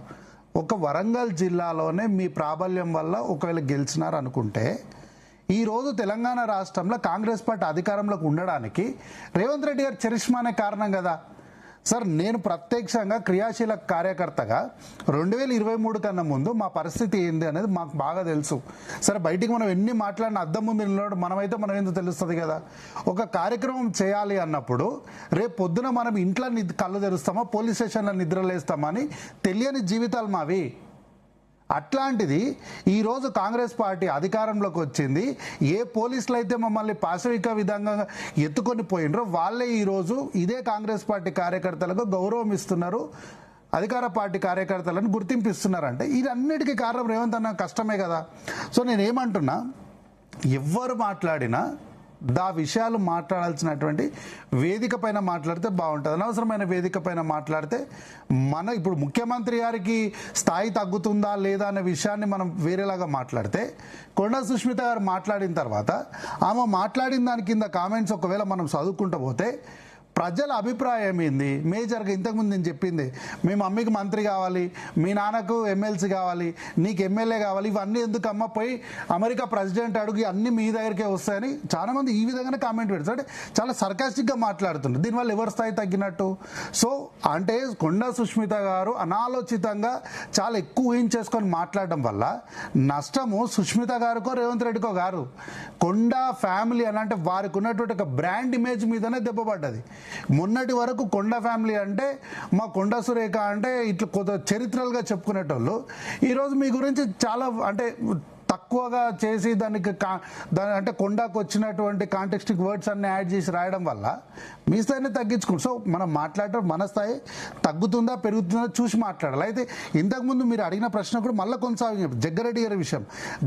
ఒక వరంగల్ జిల్లాలోనే మీ ప్రాబల్యం వల్ల ఒకవేళ గెలిచినారు అనుకుంటే, ఈరోజు తెలంగాణ రాష్ట్రంలో కాంగ్రెస్ పార్టీ అధికారంలోకి ఉండడానికి రేవంత్ రెడ్డి గారు చరిష్మానే కారణం కదా సార్. నేను ప్రత్యక్షంగా క్రియాశీల కార్యకర్తగా 2023 కన్నా ముందు మా పరిస్థితి ఏంది అనేది మాకు బాగా తెలుసు. సరే బయటికి మనం ఎన్ని మాట్లాడిన అద్దం ముందు నిలబడి మనం ఏందో తెలుస్తుంది కదా. ఒక కార్యక్రమం చేయాలి అన్నప్పుడు రేపు పొద్దున మనం ఇంట్లో కళ్ళు తెరుస్తామా, పోలీస్ స్టేషన్లో నిద్రలేస్తామా అని తెలియని జీవితాలు మావి. అట్లాంటిది ఈరోజు కాంగ్రెస్ పార్టీ అధికారంలోకి వచ్చింది. ఏ పోలీసులు అయితే మమ్మల్ని పాశవిక విధంగా ఎత్తుకొని పోయినరో వాళ్ళే ఈరోజు ఇదే కాంగ్రెస్ పార్టీ కార్యకర్తలకు గౌరవం ఇస్తున్నారు, అధికార పార్టీ కార్యకర్తలను గుర్తింపిస్తున్నారంటే ఇదన్నిటికీ కారణం రేవంత్ అన్న కష్టమే కదా. సో నేనేమంటున్నా, ఎవ్వరు మాట్లాడినా విషయాలు మాట్లాడాల్సినటువంటి వేదిక పైన మాట్లాడితే బాగుంటుంది. అనవసరమైన వేదిక పైన మాట్లాడితే ఇప్పుడు ముఖ్యమంత్రి గారికి స్థాయి తగ్గుతుందా లేదా అనే విషయాన్ని మనం వేరేలాగా మాట్లాడితే, కొండా సుష్మిత గారు మాట్లాడిన తర్వాత ఆమె మాట్లాడిన దాని కింద కామెంట్స్ ఒకవేళ మనం చదువుకుంటూ పోతే ప్రజల అభిప్రాయం ఏంది? మేజర్గా ఇంతకుముందు నేను చెప్పింది, మీ మమ్మీకి మంత్రి కావాలి, మీ నాన్నకు ఎమ్మెల్సీ కావాలి, నీకు ఎమ్మెల్యే కావాలి, ఇవన్నీ ఎందుకు అమ్మ, పోయి అమెరికా ప్రెసిడెంట్ అడుగు, అన్నీ మీ దగ్గరికే వస్తాయని చాలామంది ఈ విధంగానే కామెంట్ పెడతారు. అంటే చాలా సర్కాస్టిక్గా మాట్లాడుతున్నారు. దీనివల్ల ఎవరి స్థాయి తగ్గినట్టు? సో అంటే కొండా సుష్మిత గారు అనాలోచితంగా చాలా ఎక్కువ ఊహించేసుకొని మాట్లాడడం వల్ల నష్టము సుష్మిత గారికో రేవంత్ రెడ్డికో గారు, కొండా ఫ్యామిలీ అని అంటే వారికి ఉన్నటువంటి ఒక బ్రాండ్ ఇమేజ్ మీదనే దెబ్బపడ్డది. మొన్నటి వరకు కొండా ఫ్యామిలీ అంటే మా కొండా సురేఖ అంటే ఇట్లా కొంత చరిత్రలుగా చెప్పుకునేటోళ్ళు ఈరోజు మీ గురించి చాలా అంటే తక్కువగా చేసి దానికి అంటే కొండాకు వచ్చినటువంటి కాంటెక్స్టిక్ వర్డ్స్ అన్ని యాడ్ చేసి రాయడం వల్ల మీ స్థాయిని తగ్గించుకుంటాం. సో మనం మాట్లాడటం మన స్థాయి తగ్గుతుందా పెరుగుతుందా చూసి మాట్లాడాలి. అయితే ఇంతకుముందు మీరు అడిగిన ప్రశ్న కూడా మళ్ళీ కొనసాగి జగ్గారెడ్డి గారి విషయం.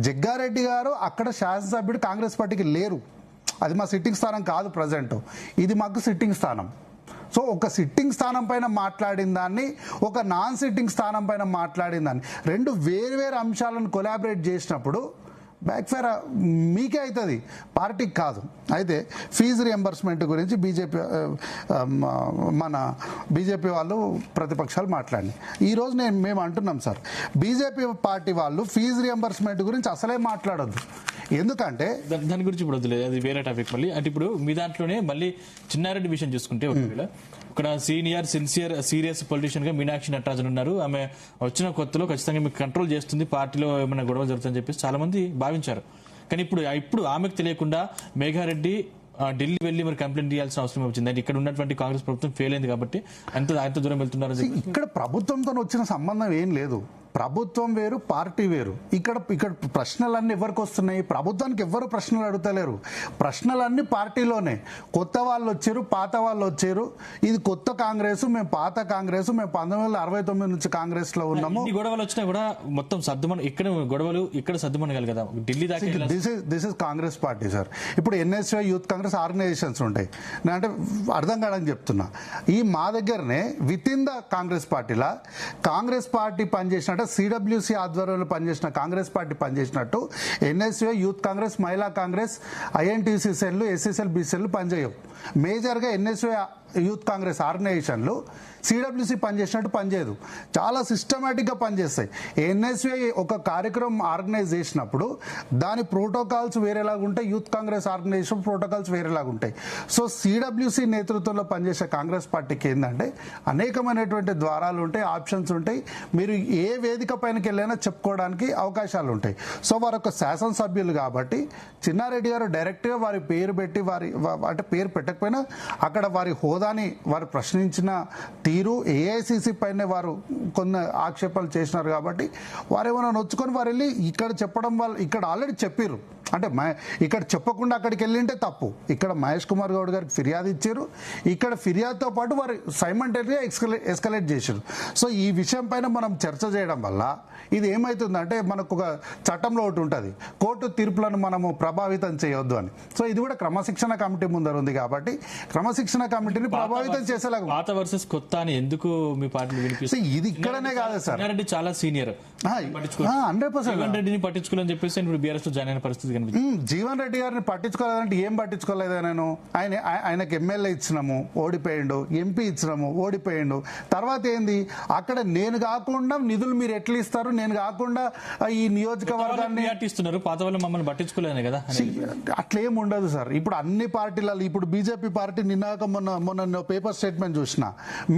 జగ్గారెడ్డి గారు అక్కడ శాసనసభ్యుడు కాంగ్రెస్ పార్టీకి లేరు, అది మా సిట్టింగ్ స్థానం కాదు ప్రజెంట్, ఇది మాకు సిట్టింగ్ స్థానం. సో ఒక సిట్టింగ్ స్థానం పైన మాట్లాడిన దాన్ని, ఒక నాన్ సిట్టింగ్ స్థానం పైన మాట్లాడిన దాన్ని, రెండు వేరు అంశాలను కొలాబరేట్ చేసినప్పుడు బ్యాక్ఫైర్ మీకే అవుతుంది, పార్టీకి కాదు. అయితే ఫీజు రియంబర్స్మెంట్ గురించి మన బీజేపీ వాళ్ళు ప్రతిపక్షాలు మాట్లాడినాయి. ఈరోజు మేము అంటున్నాం సార్, బీజేపీ పార్టీ వాళ్ళు ఫీజు రియంబర్స్మెంట్ గురించి అసలే మాట్లాడొద్దు. ఎందుకంటే దాని గురించి ఇప్పుడు వద్దులేదు, అది వేరే టాపిక్. మళ్ళీ అంటే ఇప్పుడు మీ దాంట్లోనే మళ్ళీ చిన్నారెడ్డి విషయం చూసుకుంటే ఒకవేళ ఇక్కడ సీనియర్ సిన్సియర్ సీరియస్ పొలిటీషియన్ గా మీనాక్షి నటరాజన్ ఉన్నారు. ఆమె వచ్చిన కొత్తలో ఖచ్చితంగా మీకు కంట్రోల్ చేస్తుంది, పార్టీలో ఏమైనా గొడవ జరుగుతుందని చెప్పేసి చాలా మంది భావించారు. కానీ ఇప్పుడు ఆమెకు తెలియకుండా మేఘారెడ్డి ఢిల్లీ వెళ్లి మరి కంప్లైంట్ చేయాల్సిన అవసరం వచ్చింది. అంటే ఇక్కడ ఉన్నటువంటి కాంగ్రెస్ ప్రభుత్వం ఫెయిల్ అయింది కాబట్టి అంత దూరం వెళ్తున్నారు. ఇక్కడ ప్రభుత్వంతో వచ్చిన సంబంధం ఏం లేదు. ప్రభుత్వం వేరు, పార్టీ వేరు. ఇక్కడ ప్రశ్నలన్నీ ఎవరికి వస్తున్నాయి? ప్రభుత్వానికి ఎవరు ప్రశ్నలు అడుగుతలేరు. ప్రశ్నలన్నీ పార్టీలోనే. కొత్త వాళ్ళు వచ్చారు, పాత వాళ్ళు వచ్చారు. ఇది కొత్త కాంగ్రెస్, మేము పాత కాంగ్రెస్, మేము 1969 నుంచి కాంగ్రెస్ లో ఉన్నాము. ఈ గొడవలు వచ్చినా కూడా మొత్తం సర్దుమని ఇక్కడ గొడవలు ఇక్కడ సర్దుమనగలి కదా ఢిల్లీ దాకా. This is Congress party sir. ఇప్పుడు ఎన్ఎస్వై యూత్ కాంగ్రెస్ ఆర్గనైజేషన్స్ ఉంటాయి. నేను అంటే అర్థం కాదని చెప్తున్నా. ఈ మా దగ్గరనే విత్ ఇన్ ద కాంగ్రెస్ పార్టీలా కాంగ్రెస్ పార్టీ పనిచేసిన సిడబ్ల్యూసి ఆధ్వర్యంలో పనిచేసిన కాంగ్రెస్ పార్టీ పనిచేసినట్టు NSU youth Congress, Mahila Congress, INTC cell, SSL B cell పనిచేయవు. మేజర్గా ఎన్ఎస్యూ యూత్ కాంగ్రెస్ ఆర్గనైజేషన్లు సిడబ్ల్యూసి పనిచేసినట్టు పనిచేయదు. చాలా సిస్టమేటిక్గా పనిచేస్తాయి. ఎన్ఎస్యూ ఒక కార్యక్రమం ఆర్గనైజ్ చేసినప్పుడు దాని ప్రోటోకాల్స్ వేరేలాగా ఉంటాయి, యూత్ కాంగ్రెస్ ఆర్గనైజేషన్ ప్రోటోకాల్స్ వేరేలాగా ఉంటాయి. సో సిడబ్ల్యూసి నేతృత్వంలో పనిచేసే కాంగ్రెస్ పార్టీకి ఏంటంటే అనేకమైనటువంటి ద్వారాలు ఉంటాయి, ఆప్షన్స్ ఉంటాయి. మీరు ఏ వేదిక పైనకి వెళ్ళైనా చెప్పుకోవడానికి అవకాశాలు ఉంటాయి. సో వారు ఒక శాసనసభ్యులు కాబట్టి చిన్నారెడ్డి గారు డైరెక్ట్గా వారి పేరు పెట్టి అంటే పేరు పెట్టకపోయినా అక్కడ వారి హోదాని వారు ప్రశ్నించిన తీరు, ఏఐసిసి పైన వారు కొన్ని ఆక్షేపాలు చేసినారు కాబట్టి వారు ఏమైనా నొచ్చుకొని వారు వెళ్ళి ఇక్కడ చెప్పడం వల్ల ఇక్కడ ఆల్రెడీ చెప్పారు. అంటే ఇక్కడ చెప్పకుండా అక్కడికి వెళ్ళింటే తప్పు. ఇక్కడ మహేష్ కుమార్ గౌడ్ గారికి ఫిర్యాదు ఇచ్చారు. ఇక్కడ ఫిర్యాదుతో పాటు వారు సైమల్టేనియస్గా ఎస్కలేట్ చేశారు. సో ఈ విషయం పైన మనం చర్చ చేయడం వల్ల ఇది ఏమవుతుందంటే మనకు ఒక చట్టంలో ఒకటి ఉంటుంది, కోర్టు తీర్పులను మనము ప్రభావితం చేయొద్దు అని. సో ఇది కూడా క్రమశిక్షణ కమిటీ ముందర ఉంది కాబట్టి క్రమశిక్షణ కమిటీని ప్రభావితం చేసేలాగా. పాత వర్సెస్ కొత్త అని ఎందుకు మీ పార్టీలు వినిపిస్తుంది? ఇది ఇక్కడనే కాదు సార్. రెడ్డి చాలా సీనియర్, 100% రెడ్డిని పట్టించుకోవాలని చెప్పేసి ఇప్పుడు బీఆర్ఎస్ లో జాయిన్ అయిన పరిస్థితి. జీవన్ రెడ్డి గారిని పట్టించుకోలేదంటే ఏం పట్టించుకోలేదా? ఆయనకి ఎమ్మెల్యే ఇచ్చినాము, ఓడిపోయిండు. ఎంపీ ఇచ్చినాము, ఓడిపోయిండు. తర్వాత ఏంది? అక్కడ నేను కాకుండా నిధులు మీరు ఎట్లా ఇస్తారు, నేను కాకుండా ఈ నియోజకవర్గాన్ని ఇస్తున్నారు, పాత వాళ్ళు మమ్మల్ని పట్టించుకోలేను కదా. అట్లేం ఉండదు సార్. ఇప్పుడు అన్ని పార్టీలలో ఇప్పుడు బీజేపీ పార్టీ నిన్నాక మొన్న పేపర్ స్టేట్మెంట్ చూసిన,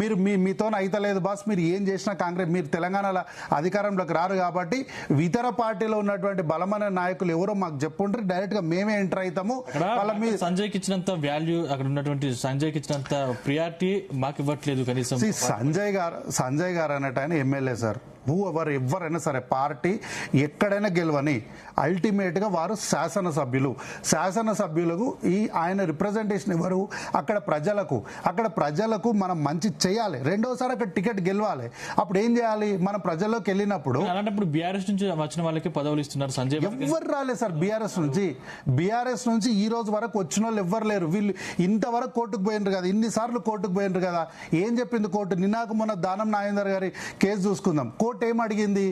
మీరు మీతో అయితలేదు బాస్, మీరు ఏం చేసినా కాంగ్రెస్, మీరు తెలంగాణలో అధికారంలోకి రారు కాబట్టి ఇతర పార్టీలో ఉన్నటువంటి బలమైన నాయకులు ఎవరో మాకు చెప్పుంటారు, డైరెక్ట్ గా మేమే ఎంటర్ అవుతాము. వాళ్ళ మీద సంజయ్కి ఇచ్చినంత వాల్యూ, అక్కడ ఉన్నటువంటి సంజయ్కి ఇచ్చినంత ప్రియారిటీ మాకు ఇవ్వట్లేదు కనీసం. సంజయ్ గారు అన్నట్టు ఆయన ఎమ్మెల్యే సార్. ఎవరైనా సరే పార్టీ ఎక్కడైనా గెలవని అల్టిమేట్ గా వారు శాసనసభ్యులకు ఈ ఆయన రిప్రజెంటేషన్ ఇవ్వరు. అక్కడ ప్రజలకు మనం మంచి చేయాలి. రెండోసారి అక్కడ టికెట్ గెలవాలి. అప్పుడు ఏం చేయాలి? మనం ప్రజల్లోకి వెళ్ళినప్పుడు అలాంటప్పుడు బీఆర్ఎస్ నుంచి వచ్చిన వాళ్ళకి పదవులు ఇస్తున్నారు. సంజయ్ ఎవ్వరు రాలేదు సార్ బీఆర్ఎస్ నుంచి ఈ రోజు వరకు వచ్చిన వాళ్ళు ఎవ్వరు లేరు. వీళ్ళు ఇంతవరకు కోర్టుకు పోయినరు కదా, ఇన్నిసార్లు కోర్టుకు పోయినరు కదా. ఏం చెప్పింది కోర్టు? నిన్నాక మొన్న దానం నాగేందర్ గారి కేసు చూసుకుందాం. కోర్టు ఏం అడిగింది?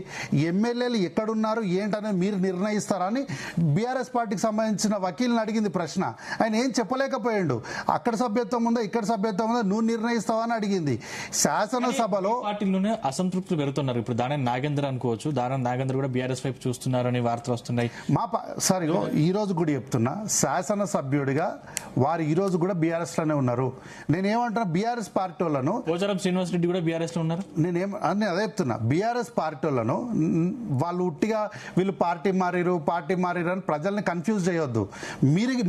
ఎమ్మెల్యేలు ఎక్కడున్నారు ఏంటనేది మీరు నిర్ణయిస్తారని బీఆర్ఎస్ పార్టీకి సంబంధించిన వకీల్ని అడిగింది ప్రశ్న. ఆయన ఏం చెప్పలేకపోయాడు. అక్కడ సభ్యత్వం ఉందా, ఇక్కడ సభ్యత్వం ఉందా, నువ్వు నిర్ణయిస్తావా అని అడిగింది. శాసనసభలో పార్టీలోనే అసంతృప్తులు పెరుగుతున్నారు. ఇప్పుడు దానం నాగేంద్ర అనుకోవచ్చు, దానం నాగేంద్ర కూడా బీఆర్ఎస్ వైపు చూస్తున్నారని వార్తలు వస్తున్నాయి. సార్ ఈ రోజు కూడా చెప్తున్నా, శాసనసభ్యుడిగా వారు ఈ రోజు కూడా బీఆర్ఎస్ లోనే ఉన్నారు. నేనేమంటున్నా, బీఆర్ఎస్ పార్టీ వాళ్ళను, పోచారం శ్రీనివాస్ రెడ్డి కూడా బీఆర్ఎస్ లో ఉన్నారు. నేను అదే చెప్తున్నా, బీఆర్ఎస్ పార్టీ వాళ్ళను వాళ్ళు ఉట్టిగా వీళ్ళు పార్టీ మారిరు అని ప్రజల్ని కన్ఫ్యూజ్ చేయొద్దు.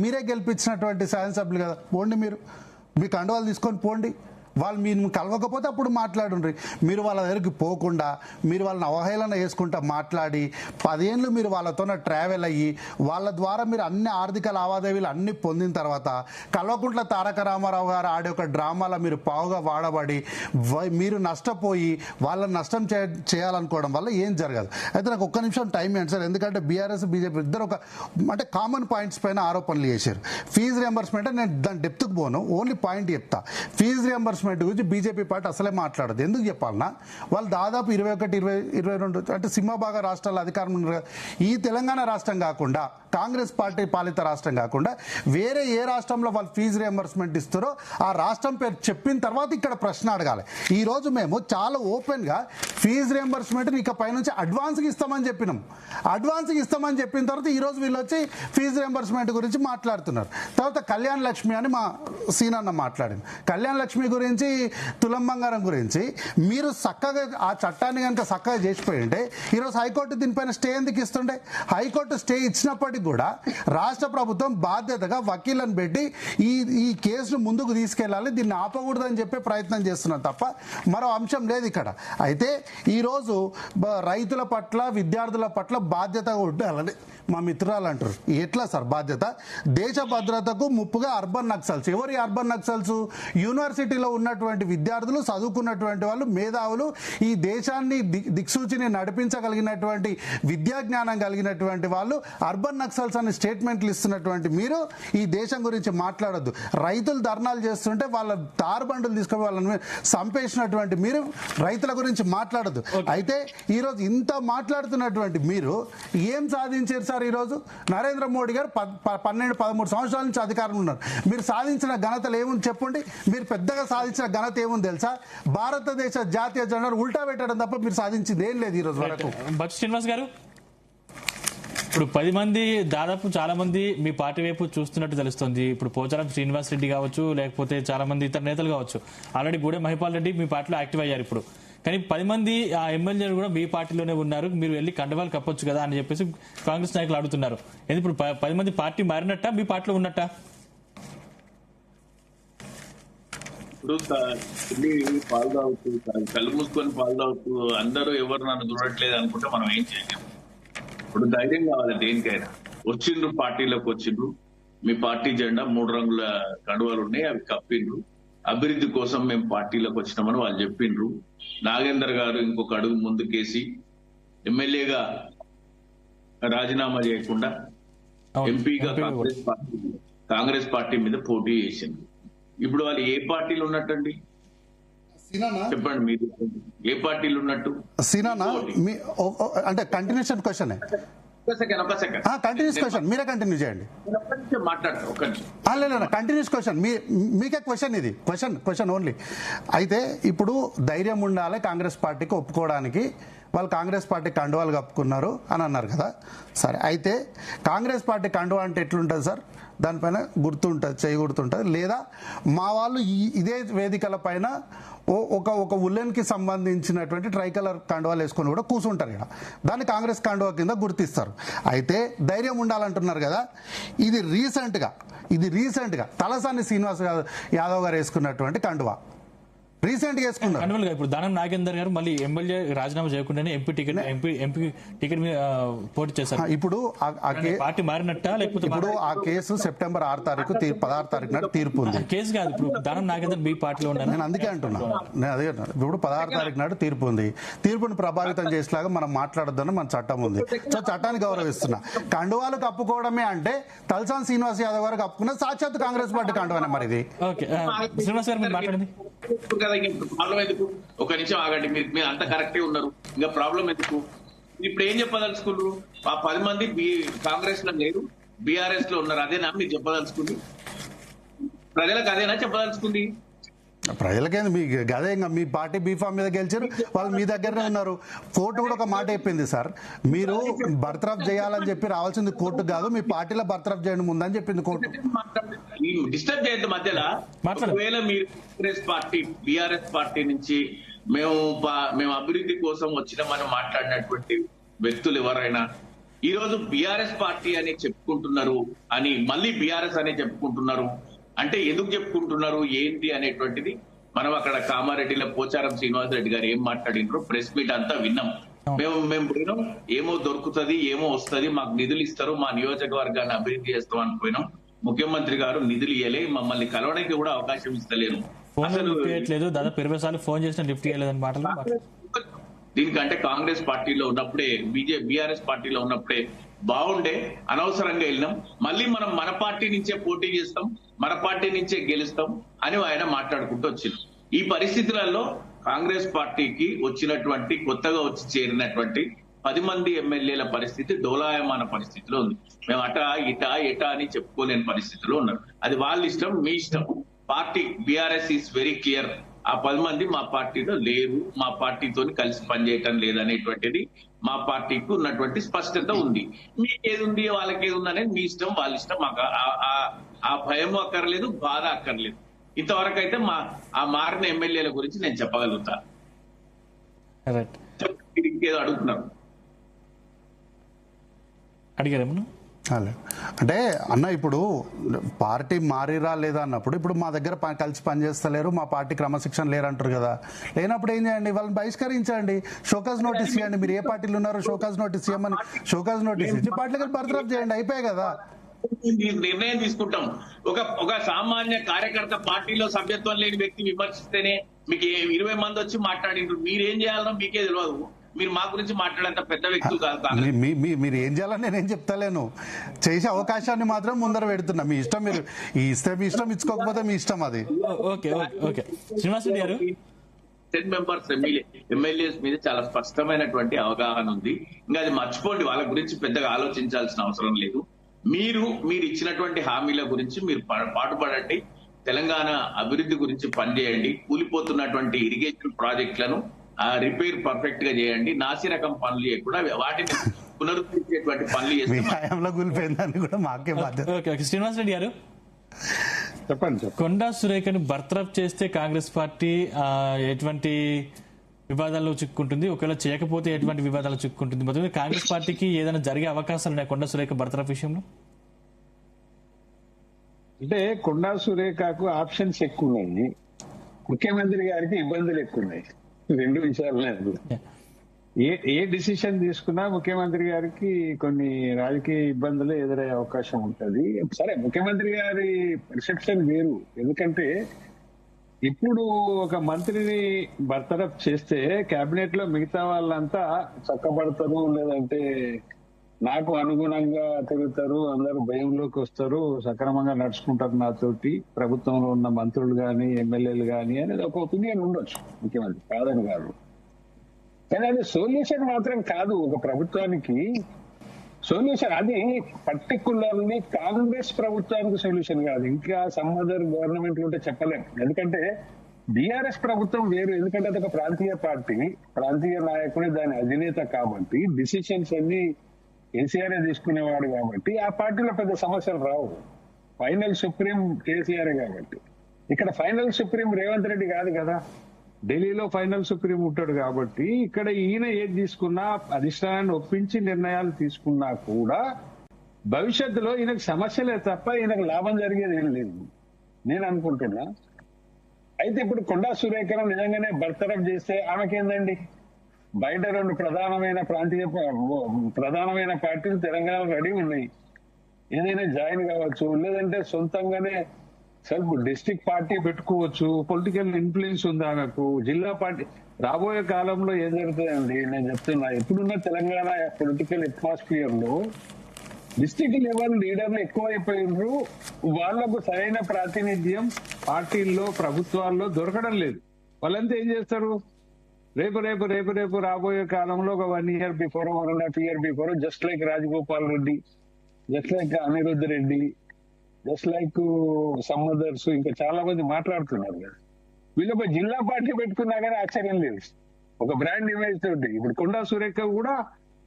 మీరే గెలిపించినటువంటి శాసనసభ్యులు కదా, పోండి, మీ కండువాలు తీసుకొని పోండి. వాళ్ళు మీరు కలవకపోతే అప్పుడు మాట్లాడుండ్రి. మీరు వాళ్ళ దగ్గరికి పోకుండా మీరు వాళ్ళని అవహేళన చేసుకుంటా మాట్లాడి 10 ఏళ్ళు మీరు వాళ్ళతో ట్రావెల్ అయ్యి వాళ్ళ ద్వారా మీరు అన్ని ఆర్థిక లావాదేవీలు అన్ని పొందిన తర్వాత కల్వకుంట్ల తారక రామారావు గారు ఆడే ఒక డ్రామాలో మీరు పావుగా వాడబడి మీరు నష్టపోయి వాళ్ళని నష్టం చేయాలనుకోవడం వల్ల ఏం జరగదు. అయితే నాకు ఒక్క నిమిషం టైం ఏంటి సార్, ఎందుకంటే బీఆర్ఎస్ బీజేపీ ఇద్దరు అంటే కామన్ పాయింట్స్ పైన ఆరోపణలు చేశారు. ఫీజు రియంబర్స్మెంట్ నేను దాని డెప్త్కి పోను, ఓన్లీ పాయింట్ చెప్తా. ఫీజు రియంబర్స్మెంట్ రీఎంబర్స్మెంట్ గురించి బీజేపీ పార్టీ అసలే మాట్లాడదు. ఎందుకు చెప్పాలన్నా, వాళ్ళు దాదాపు 21-22 అంటే సింహభాగ రాష్ట్రాల అధికారం ఉన్నారు కదా. ఈ తెలంగాణ రాష్ట్రం కాకుండా, కాంగ్రెస్ పార్టీ పాలిత రాష్ట్రం కాకుండా వేరే ఏ రాష్ట్రంలో వాళ్ళు ఫీజు రీఎంబర్స్మెంట్ ఇస్తారో ఆ రాష్ట్రం పేరు చెప్పిన తర్వాత ఇక్కడ ప్రశ్న అడగాలి. ఈ రోజు మేము చాలా ఓపెన్ గా ఫీజు రీఎంబర్స్మెంట్ ఇక పైనుంచి అడ్వాన్స్గా ఇస్తామని చెప్పినాం. అడ్వాన్స్గా ఇస్తామని చెప్పిన తర్వాత ఈ రోజు వీళ్ళు వచ్చి ఫీజు రీఎంబర్స్మెంట్ గురించి మాట్లాడుతున్నారు. తర్వాత కళ్యాణ లక్ష్మి అని మా సీనన్న మాట్లాడింది. కళ్యాణ లక్ష్మి గురించి, తులం బంగారం గురించి మీరు చక్కగా ఆ చట్టాన్ని కనుక చక్కగా చేసిపోయి ఉంటే ఈరోజు హైకోర్టు దీనిపైన స్టే ఎందుకు ఇస్తుండే? హైకోర్టు స్టే ఇచ్చినప్పటికీ కూడా రాష్ట్ర ప్రభుత్వం బాధ్యతగా వకీలను పెట్టి ఈ కేసును ముందుకు తీసుకెళ్లాలి, దీన్ని ఆపకూడదని చెప్పే ప్రయత్నం చేస్తున్నారు తప్ప మరో అంశం లేదు ఇక్కడ. అయితే ఈరోజు రైతుల పట్ల, విద్యార్థుల పట్ల బాధ్యతగా ఉండాలని మా మిత్రురాలు అంటారు. ఎట్లా సార్ బాధ్యత? దేశ భద్రతకు ముప్పుగా అర్బన్ నక్సల్స్. ఎవరు అర్బన్ నక్సల్స్? యూనివర్సిటీలో ఉన్నటువంటి విద్యార్థులు, చదువుకున్నటువంటి వాళ్ళు, మేధావులు, ఈ దేశాన్ని దిక్సూచిని నడిపించగలిగినటువంటి విద్యా జ్ఞానం కలిగినటువంటి వాళ్ళు అర్బన్ నక్సల్స్ అనే స్టేట్మెంట్లు ఇస్తున్నటువంటి మీరు ఈ దేశం గురించి మాట్లాడొద్దు. రైతులు ధర్నాలు చేస్తుంటే వాళ్ళ తారుబండులు తీసుకొని వాళ్ళని చంపేసినటువంటి మీరు రైతుల గురించి మాట్లాడొద్దు. అయితే ఈరోజు ఇంత మాట్లాడుతున్నటువంటి మీరు ఏం సాధించారు సార్? ఈరోజు నరేంద్ర మోడీ గారు 12-13 సంవత్సరాల నుంచి అధికారంలో ఉన్నారు. మీరు సాధించిన ఘనతలు ఏముంది చెప్పండి. మీరు పెద్దగా సాధించిన ఘనత ఏముంది తెలుసా? భారతదేశ జాతీయ జెండాను ఉల్టా పెట్టడం తప్ప మీరు సాధించింది ఏం లేదు ఈ రోజు వరకు. బట్ శ్రీనివాస్ గారు, ఇప్పుడు 10 మంది దాదాపు చాలా మంది మీ పార్టీ వైపు చూస్తున్నట్టు తెలుస్తుంది. ఇప్పుడు పోచారం శ్రీనివాస్ రెడ్డి కావచ్చు, లేకపోతే చాలా మంది ఇతర నేతలు కావచ్చు, ఆల్రెడీ గూడెం మహిపాల్ రెడ్డి మీ పార్టీలో యాక్టివ్ అయ్యారు ఇప్పుడు. కానీ 10 మంది ఆ ఎమ్మెల్యేలు కూడా మీ పార్టీలోనే ఉన్నారు, మీరు వెళ్ళి కండవాలు కప్పొచ్చు కదా అని చెప్పేసి కాంగ్రెస్ నాయకులు అడుగుతున్నారు. ఇప్పుడు 10 మంది పార్టీ మారినట్ట, మీ పార్టీలో ఉన్నట్ట? ఇప్పుడు పాలు తాగుతూ, కళ్ళు మూసుకొని పాలు తాగుతూ అందరూ ఎవరు నన్ను చూడట్లేదు అనుకుంటే మనం ఏం చేయలేము. ఇప్పుడు ధైర్యం కావాలి దేనికైనా. వచ్చిండ్రు, పార్టీలోకి వచ్చిండ్రు, మీ పార్టీ జెండా 3 రంగుల కండువాలు ఉన్నాయి, అవి కప్పిండ్రు. అభివృద్ధి కోసం మేము పార్టీలోకి వచ్చినామని వాళ్ళు చెప్పిండ్రు. నాగేందర్ గారు ఇంకొక అడుగు ముందుకేసి ఎమ్మెల్యేగా రాజీనామా చేయకుండా ఎంపీగా కాంగ్రెస్ పార్టీ మీద పోటీ చేసిండ్రు. ఇప్పుడు వాళ్ళు ఏ పార్టీలు ఉన్నట్టండి చెప్పండి, మీరు ఏ పార్టీలు ఉన్నట్టు? సీనానా అంటే కంటిన్యూషన్ క్వశ్చన్, కంటిన్యూస్ క్వశ్చన్ మీరే కంటిన్యూ చేయండి. లేదు కంటిన్యూస్ క్వశ్చన్, మీకే క్వశ్చన్, ఇది క్వశ్చన్ ఓన్లీ. అయితే ఇప్పుడు ధైర్యం ఉండాలి కాంగ్రెస్ పార్టీకి ఒప్పుకోవడానికి. వాళ్ళు కాంగ్రెస్ పార్టీ కండువాలు కప్పుకున్నారు అని అన్నారు కదా. సరే, అయితే కాంగ్రెస్ పార్టీ కండువా అంటే ఎట్లుంటుంది సార్? దానిపైన గుర్తుంటుంది, చేయి గుర్తుంటుంది. లేదా మా వాళ్ళు ఇదే వేదికల పైన ఒక ఉల్లెన్కి సంబంధించినటువంటి ట్రైకలర్ కండువాలు వేసుకొని కూడా కూర్చుంటారు ఇక్కడ. దాన్ని కాంగ్రెస్ కండువా కింద గుర్తిస్తారు. అయితే ధైర్యం ఉండాలంటున్నారు కదా. ఇది రీసెంట్గా తలసాని శ్రీనివాస్ యాదవ్ గారు వేసుకున్నటువంటి కండువా రీసెంట్ గా వేసుకున్నారు. ఇప్పుడు దానం నాగేందర్ గారు మళ్ళీ ఎమ్మెల్యే రాజీనామా చేయకుండానే ఎంపీ టికెట్ మీద పోటీ చేశారు. ఇప్పుడు పార్టీ మారినట్ట, లేకపోతే ఇప్పుడు ఆ కేసు సెప్టెంబర్ 6 తారీఖు 16 తారీఖు నాడు తీర్పు ఉంది. కేసు కాదు, ఇప్పుడు దానం నాగేందర్ మీ పార్టీలో ఉన్నారు. నేను అందుకే అంటున్నా, ఇప్పుడు 16 తారీఖు నాడు తీర్పు ఉంది. తీర్పుని ప్రభావితం చేసేలాగా మనం మాట్లాడొద్దని మన చట్టం ఉంది. సో చట్టాన్ని గౌరవిస్తున్నా. కండువాలు కప్పుకోవడమే అంటే తలసాని శ్రీనివాస్ యాదవ్ గారు కప్పుకున్న సాక్షాత్ కాంగ్రెస్ పార్టీ కండువానే మరి ఇది. ఓకే, శ్రీనివాస్ గారు మీరు మాట్లాడండి. ప్రాబ్లం ఎందుకు? ఒక నిమిషం ఆగండి, మీరు అంత కరెక్టే ఉన్నారు, ఇంకా ప్రాబ్లం ఎందుకు? ఇప్పుడు ఏం చెప్పదలుచుకున్నారు? ఆ 10 మంది కాంగ్రెస్ లో లేరు, బీఆర్ఎస్ లో ఉన్నారు, అదేనా మీరు చెప్పదలుచుకుంది? ప్రజలకు అదేనా చెప్పదలుచుకుంది? ప్రజలకేంది, మీ గదే ఇంకా మీ పార్టీ బీఫామ్ మీద గెలిచారు, వాళ్ళు మీ దగ్గరనే ఉన్నారు. కోర్టు కూడా ఒక మాట చెప్పింది సార్, మీరు బర్తరఫ్ చేయాలని చెప్పి రావాల్సింది కోర్టు కాదు, మీ పార్టీలో బర్తరఫ్ చేయడం ఉందని చెప్పింది కోర్టు. డిస్టర్బ్ చేయొద్దు మధ్యలో. ఒకవేళ మీరు కాంగ్రెస్ పార్టీ, బీఆర్ఎస్ పార్టీ నుంచి మేము అభివృద్ధి కోసం వచ్చినామని మాట్లాడినటువంటి వ్యక్తులు ఎవరైనా ఈ రోజు బీఆర్ఎస్ పార్టీ అని చెప్పుకుంటున్నారు అని మళ్ళీ బీఆర్ఎస్ అనే చెప్పుకుంటున్నారు అంటే ఎందుకు చెప్పుకుంటున్నారు ఏంటి అనేటువంటిది మనం అక్కడ కామారెడ్డిలో పోచారం శ్రీనివాస్ రెడ్డి గారు ఏం మాట్లాడినారో ప్రెస్ మీట్ అంతా విన్నాం. మేము పోయినాం, ఏమో దొరుకుతుంది, ఏమో వస్తుంది, మాకు నిధులు ఇస్తారు, మా నియోజకవర్గాన్ని అభివృద్ధి చేస్తాం అని పోయినాం. ముఖ్యమంత్రి గారు నిధులు ఇయ్యలే, మమ్మల్ని కలవడానికి కూడా అవకాశం ఇస్తలేరు. దాదాపు 20 సార్లు ఫోన్ చేసిన లిఫ్ట్ చేయలేదని మాటలు. దీనికంటే కాంగ్రెస్ పార్టీలో ఉన్నప్పుడే, బీఆర్ఎస్ పార్టీలో ఉన్నప్పుడే బాగుండే. అనవసరంగా వెళ్ళినాం, మళ్ళీ మనం మన పార్టీ నుంచే పోటీ చేస్తాం, మన పార్టీ నుంచే గెలుస్తాం అని ఆయన మాట్లాడుకుంటూ వచ్చింది. ఈ పరిస్థితులలో కాంగ్రెస్ పార్టీకి వచ్చినటువంటి కొత్తగా వచ్చి చేరినటువంటి 10 మంది ఎమ్మెల్యేల పరిస్థితి డోలాయమాన పరిస్థితిలో ఉంది. మేము ఎటా అని చెప్పుకోలేని పరిస్థితిలో ఉన్నారు. అది వాళ్ళ ఇష్టం, మీ ఇష్టం. Party BRS is very clear. ఆ 10 మంది మా పార్టీలో లేరు, మా పార్టీతో కలిసి పనిచేయటం లేదనేటువంటిది మా పార్టీకి ఉన్నటువంటి స్పష్టత ఉంది. మీకేది ఉంది, వాళ్ళకి ఏది ఉంది అనేది మీ ఇష్టం, వాళ్ళ ఇష్టం. మాకు ఆ భయం అక్కర్లేదు, బాధ అక్కర్లేదు. ఇంతవరకు అయితే ఆ మారిన ఎమ్మెల్యేల గురించి నేను చెప్పగలుగుతా. ఇంకేదో అడుగుతున్నారు, అడిగారేమన్నా? అంటే అన్న ఇప్పుడు పార్టీ మారిరా లేదా అన్నప్పుడు ఇప్పుడు మా దగ్గర కలిసి పనిచేస్తలేరు, మా పార్టీ క్రమశిక్షణ లేరు అంటారు కదా. లేనప్పుడు ఏం చేయండి, వాళ్ళని బహిష్కరించండి, షోకాజ్ నోటీస్ ఇవ్వండి. మీరు ఏ పార్టీలు ఉన్నారో షోకాజ్ నోటీస్ ఇవ్వమని షోకాజ్ నోటీస్ ఇచ్చి పార్టీలకు బర్తరఫ్ చేయండి, అయిపోయాయి కదా. నిర్ణయం తీసుకుంటాం. ఒక సామాన్య కార్యకర్త పార్టీలో సభ్యత్వం లేని వ్యక్తి విమర్శిస్తేనే మీకు 20 మంది వచ్చి మాట్లాడిండ్రు. మీరేం చేయాలనో మీకే తెలియదు. మీరు మా గురించి మాట్లాడేంత పెద్ద వ్యక్తులు కాదు. మీరు ఏం చేయాలని నేనేం చెప్తలేను, చేసే అవకాశాన్ని మాత్రం ముందర పెడుతున్నా. మీ ఇష్టం, మీరు ఇస్తే మీ ఇష్టం, ఇచ్చుకోకపోతే మీ ఇష్టం. అది శ్రీనివాస్ రెడ్డి గారు, 10 మెంబర్స్ ఎమ్మెల్యేస్ మీద చాలా స్పష్టమైనటువంటి అవగాహన ఉంది. ఇంకా అది మర్చిపోండి, వాళ్ళ గురించి పెద్దగా ఆలోచించాల్సిన అవసరం లేదు. మీరు ఇచ్చినటువంటి హామీల గురించి మీరు పాటుపడండి. తెలంగాణ అభివృద్ధి గురించి పనిచేయండి. కూలిపోతున్నటువంటి ఇరిగేషన్ ప్రాజెక్టులను రిపేర్ పర్ఫెక్ట్ గా చేయండి. నాసి రకం పనులు చేయకుండా వాటిని పునరుద్ధరించేటువంటి పనులు చేస్తే కూడా మాకే బాధ్యత. శ్రీనివాస్ రెడ్డి గారు చెప్పండి. కొండా సురేఖను బర్తరఫ్ చేస్తే కాంగ్రెస్ పార్టీ ఎటువంటి వివాదాల్లో చిక్కుంటుంది, ఒకవేళ చేయకపోతే ఎటువంటి వివాదాలు చిక్కుంటుంది? మొత్తం కాంగ్రెస్ పార్టీకి ఏదైనా జరిగే అవకాశాలు ఉన్నాయి కొండా సురేఖ బర్తరఫ్ విషయంలో? అంటే కొండా సురేఖకు ఆప్షన్స్ ఎక్కువ ఉన్నాయి, ముఖ్యమంత్రి గారికి ఇబ్బందులు ఎక్కువ ఉన్నాయి. 2 విషయాలు. ఏ డిసిషన్ తీసుకున్నా ముఖ్యమంత్రి గారికి కొన్ని రాజకీయ ఇబ్బందులు ఎదురయ్యే అవకాశం ఉంటది. సరే, ముఖ్యమంత్రి గారి పర్సెప్షన్ వేరు. ఎందుకంటే ఇప్పుడు ఒక మంత్రిని బర్తరఫ్ చేస్తే కేబినెట్ లో మిగతా వాళ్ళంతా చక్కబడతారు, లేదంటే నాకు అనుగుణంగా తిరుగుతారు, అందరూ భయంలోకి వస్తారు, సక్రమంగా నడుచుకుంటారు నాతోటి, ప్రభుత్వంలో ఉన్న మంత్రులు గాని ఎమ్మెల్యేలు గాని అనేది ఒక ఒపీనియన్ ఉండొచ్చు ముఖ్యమంత్రి, కాదని కాదు. కానీ అది సొల్యూషన్ మాత్రం కాదు ఒక ప్రభుత్వానికి. సొల్యూషన్ అది పర్టికులర్లీ కాంగ్రెస్ ప్రభుత్వానికి సొల్యూషన్ కాదు. ఇంకా సమ్ అదర్ గవర్నమెంట్ ఉంటే చెప్పలేం. ఎందుకంటే బీఆర్ఎస్ ప్రభుత్వం వేరు. ఎందుకంటే అది ఒక ప్రాంతీయ పార్టీ, ప్రాంతీయ నాయకుడి దాని అధినేత కాబట్టి డిసిషన్స్ అన్ని కేసీఆర్ తీసుకునేవాడు కాబట్టి ఆ పార్టీలో పెద్ద సమస్యలు రావు. ఫైనల్ సుప్రీం కేసీఆర్ కాబట్టి. ఇక్కడ ఫైనల్ సుప్రీం రేవంత్ రెడ్డి కాదు కదా, ఢిల్లీలో ఫైనల్ సుప్రీం ఉంటాడు కాబట్టి ఇక్కడ ఈయన ఏది తీసుకున్నా అధిష్టానాన్ని ఒప్పించి నిర్ణయాలు తీసుకున్నా కూడా భవిష్యత్తులో ఈయనకు సమస్యలే తప్ప ఈయనకు లాభం జరిగేది ఏం లేదు నేను అనుకుంటున్నా. అయితే ఇప్పుడు కొండా సురేఖను నిజంగానే బర్తరఫ్ చేస్తే ఆమెకేందండి, బయట 2 ప్రధానమైన పార్టీలు తెలంగాణ రెడీ ఉన్నాయి, ఏదైనా జాయిన్ కావచ్చు, లేదంటే సొంతంగానే సెల్ఫ్ డిస్ట్రిక్ట్ పార్టీ పెట్టుకోవచ్చు. పొలిటికల్ ఇన్ఫ్లుయెన్స్ ఉంది ఆమెకు. జిల్లా పార్టీ రాబోయే కాలంలో ఏం జరుగుతుందండి నేను చెప్తున్నా, ఇప్పుడున్న తెలంగాణ పొలిటికల్ అట్మాస్ఫియర్ లో డిస్ట్రిక్ట్ లెవెల్ లీడర్లు ఎక్కువైపోయినారు. వాళ్లకు సరైన ప్రాతినిధ్యం పార్టీల్లో ప్రభుత్వాల్లో దొరకడం లేదు. వాళ్ళంతా ఏం చేస్తారు, రేపు రేపు రేపు రేపు రాబోయే కాలంలో ఒక 1 year before 1.5 year before just like Rajagopal Reddy, just like Anirudh Reddy, just like some others ఇంకా చాలా మంది మాట్లాడుతున్నారు కదా. వీళ్ళు ఒక జిల్లా పార్టీ పెట్టుకున్నా కానీ ఆశ్చర్యం లేదు, ఒక బ్రాండ్ ఇమేజ్ తోటి. ఇప్పుడు కొండా సురేఖ కూడా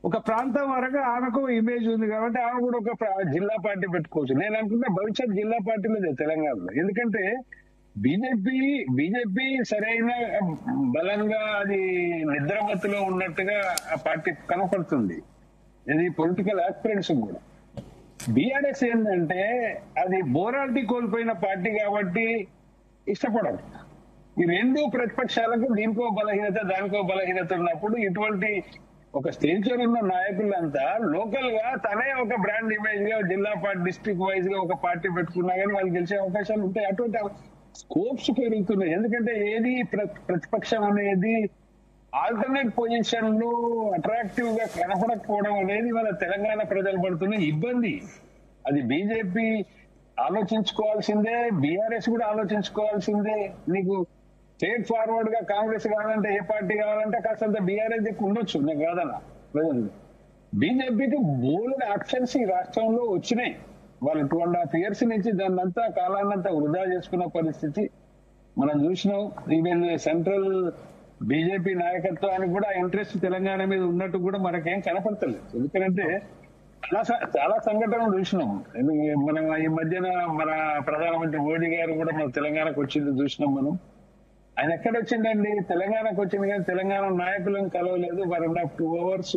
ఒక ప్రాంతం వరకు ఆమెకు ఇమేజ్ ఉంది కాబట్టి ఆమె కూడా ఒక జిల్లా పార్టీ పెట్టుకోవచ్చు. నేను అనుకుంటే భవిష్యత్ జిల్లా పార్టీలో తెలంగాణలో. ఎందుకంటే బీజేపీ సరైన బలంగా అది నిద్రమత్తులో ఉన్నట్టుగా ఆ పార్టీ కనపడుతుంది. ఇది పొలిటికల్ ఆస్పిరెంట్స్ కూడా. బీఆర్ఎస్ ఏంటంటే అది బోరాల్టీ కోల్పోయిన పార్టీ కాబట్టి ఇష్టపడరు. ఈ 2 ప్రతిపక్షాలకు దీనికో బలహీనత దానికో బలహీనత ఉన్నప్పుడు ఇటువంటి ఒక స్టేచర్ ఉన్న నాయకులంతా లోకల్ గా తనే ఒక బ్రాండ్ ఇమేజ్ గా జిల్లా పార్టీ డిస్ట్రిక్ట్ వైజ్ గా ఒక పార్టీ పెట్టుకున్నా కానీ వాళ్ళు గెలిచే అవకాశాలు ఉంటాయి. అటువంటి స్కోప్స్ పెరుగుతున్నాయి. ఎందుకంటే ఏది ప్రతిపక్షం అనేది ఆల్టర్నేట్ పొజిషన్లు అట్రాక్టివ్ గా కనపడకపోవడం అనేది మన తెలంగాణ ప్రజలు పడుతున్న ఇబ్బంది. అది బీజేపీ ఆలోచించుకోవాల్సిందే, బీఆర్ఎస్ కూడా ఆలోచించుకోవాల్సిందే. నీకు స్ట్రేట్ ఫార్వర్డ్ గా కాంగ్రెస్ కావాలంటే ఏ పార్టీ కావాలంటే కాస్తంత బీఆర్ఎస్ ఎక్కువ ఉండొచ్చు, నేను కాదన్నా. బీజేపీకి బోల్డ్ ఆప్షన్స్ ఈ రాష్ట్రంలో వచ్చినాయి. వాళ్ళు 2.5 years నుంచి దాన్ని అంతా కాలాన్నంతా వృధా చేసుకున్న పరిస్థితి మనం చూసినాం. ఈవెన్ సెంట్రల్ బీజేపీ నాయకత్వానికి కూడా ఇంట్రెస్ట్ తెలంగాణ మీద ఉన్నట్టు కూడా మనకేం కనపడతలేదు. ఎందుకంటే చాలా సంఘటనలు చూసినాం. మనం ఈ మధ్యన మన ప్రధానమంత్రి మోడీ గారు కూడా మన తెలంగాణకు వచ్చింది చూసినాం మనం. ఆయన ఎక్కడ వచ్చిందండి? తెలంగాణకు వచ్చింది కానీ తెలంగాణ నాయకులను కలవలేదు. 1.5-2 hours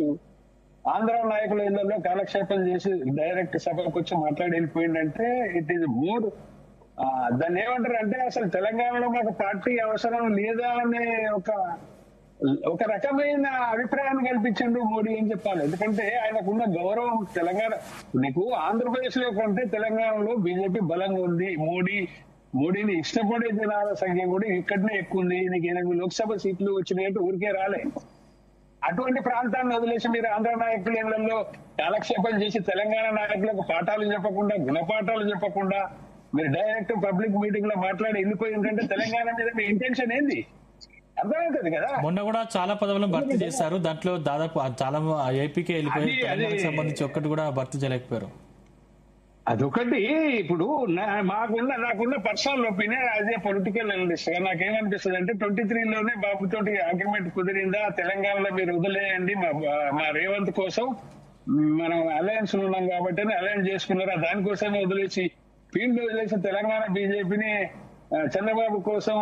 ఆంధ్ర నాయకుల ఇళ్లలో కాలక్షేపం చేసి డైరెక్ట్ సభకు వచ్చి మాట్లాడి వెళ్ళిపోయిందంటే ఇట్ ఈజ్ మోర్ దాన్ని ఏమంటారు అంటే అసలు తెలంగాణలో మాకు పార్టీ అవసరం లేదా అనే ఒక రకమైన అభిప్రాయాన్ని కల్పించండు మోడీ అని చెప్పాలి. ఎందుకంటే ఆయనకున్న గౌరవం తెలంగాణ నీకు ఆంధ్రప్రదేశ్ లో కంటే తెలంగాణలో బీజేపీ బలంగా ఉంది. మోడీని ఇష్టపడే జనాల సంఖ్య కూడా ఇక్కడనే ఎక్కువ ఉంది. నీకు 8 లోక్సభ సీట్లు వచ్చినాయంటే ఊరికే రాలే. అటువంటి ప్రాంతాన్ని వదిలేసి మీరు ఆంధ్ర నాయకుల ఇళ్లలో కాలక్షేపం చేసి తెలంగాణ నాయకులకు పాఠాలు చెప్పకుండా గుణపాఠాలు చెప్పకుండా మీరు డైరెక్ట్ పబ్లిక్ మీటింగ్ లో మాట్లాడి వెళ్ళిపోయిందంటే తెలంగాణ మీద మీ ఇంటెన్షన్ ఏంది అర్థమవుతుంది కదా. మొన్న కూడా చాలా పదవులను భర్తీ చేశారు. దాంట్లో దాదాపు చాలా ఏపీకే వెళ్ళిపోయి తెలంగాణకు సంబంధించి ఒక్కటి కూడా భర్తీ చేయలేకపోయారు. అదొకటి. ఇప్పుడు నాకున్న personal opinion as a political analyst గా నాకేమనిపిస్తుంది అంటే 23లోనే బాబుతోటి అగ్రిమెంట్ కుదిరిందా, తెలంగాణలో మీరు వదిలేయండి మా రేవంత్ కోసం మనం అలయన్స్ లో ఉన్నాం కాబట్టి అలయన్స్ చేసుకున్నారా, దానికోసమే వదిలేసి ఫీల్డ్ వదిలేసి తెలంగాణ బీజేపీని చంద్రబాబు కోసం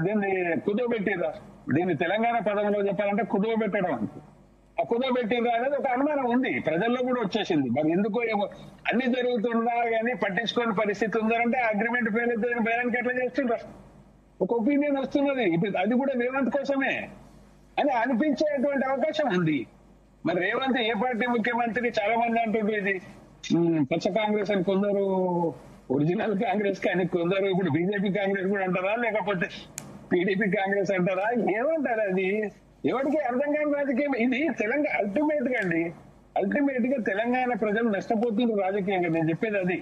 దీన్ని కుదవబెట్టిరా. దీన్ని తెలంగాణ పదంలో చెప్పాలంటే కుదవబెట్టడం అంటే ఆ కుదవబెట్టిరా అనేది ఒక అనుమానం ఉంది, ప్రజల్లో కూడా వచ్చేసింది. మరి ఎందుకో అన్ని జరుగుతున్నా కానీ పట్టించుకోని పరిస్థితి ఉందంటే అగ్రిమెంట్ ఫెయిల్ అయితే బయానికి ఎట్లా చేస్తుండ్రా ఒక ఒపీనియన్ వస్తున్నది. ఇప్పుడు అది కూడా రేవంత్ కోసమే అని అనిపించేటువంటి అవకాశం ఉంది. మరి రేవంత్ ఏ పార్టీ ముఖ్యమంత్రి? చాలా మంది అంటుండ్రు ఇది పచ్చ కాంగ్రెస్ అని, కొందరు ఒరిజినల్ కాంగ్రెస్ కానీ కొందరు ఇప్పుడు బీజేపీ కాంగ్రెస్ కూడా అంటారా, లేకపోతే టీడీపీ కాంగ్రెస్ అంటారా, ఏమంటారు? అది ఎవరికి అర్థం కాని రాజకీయం ఇది. తెలంగాణ అల్టిమేట్ గా తెలంగాణ ప్రజలు నష్టపోతున్నారు రాజకీయంగా. నేను చెప్పేది అది.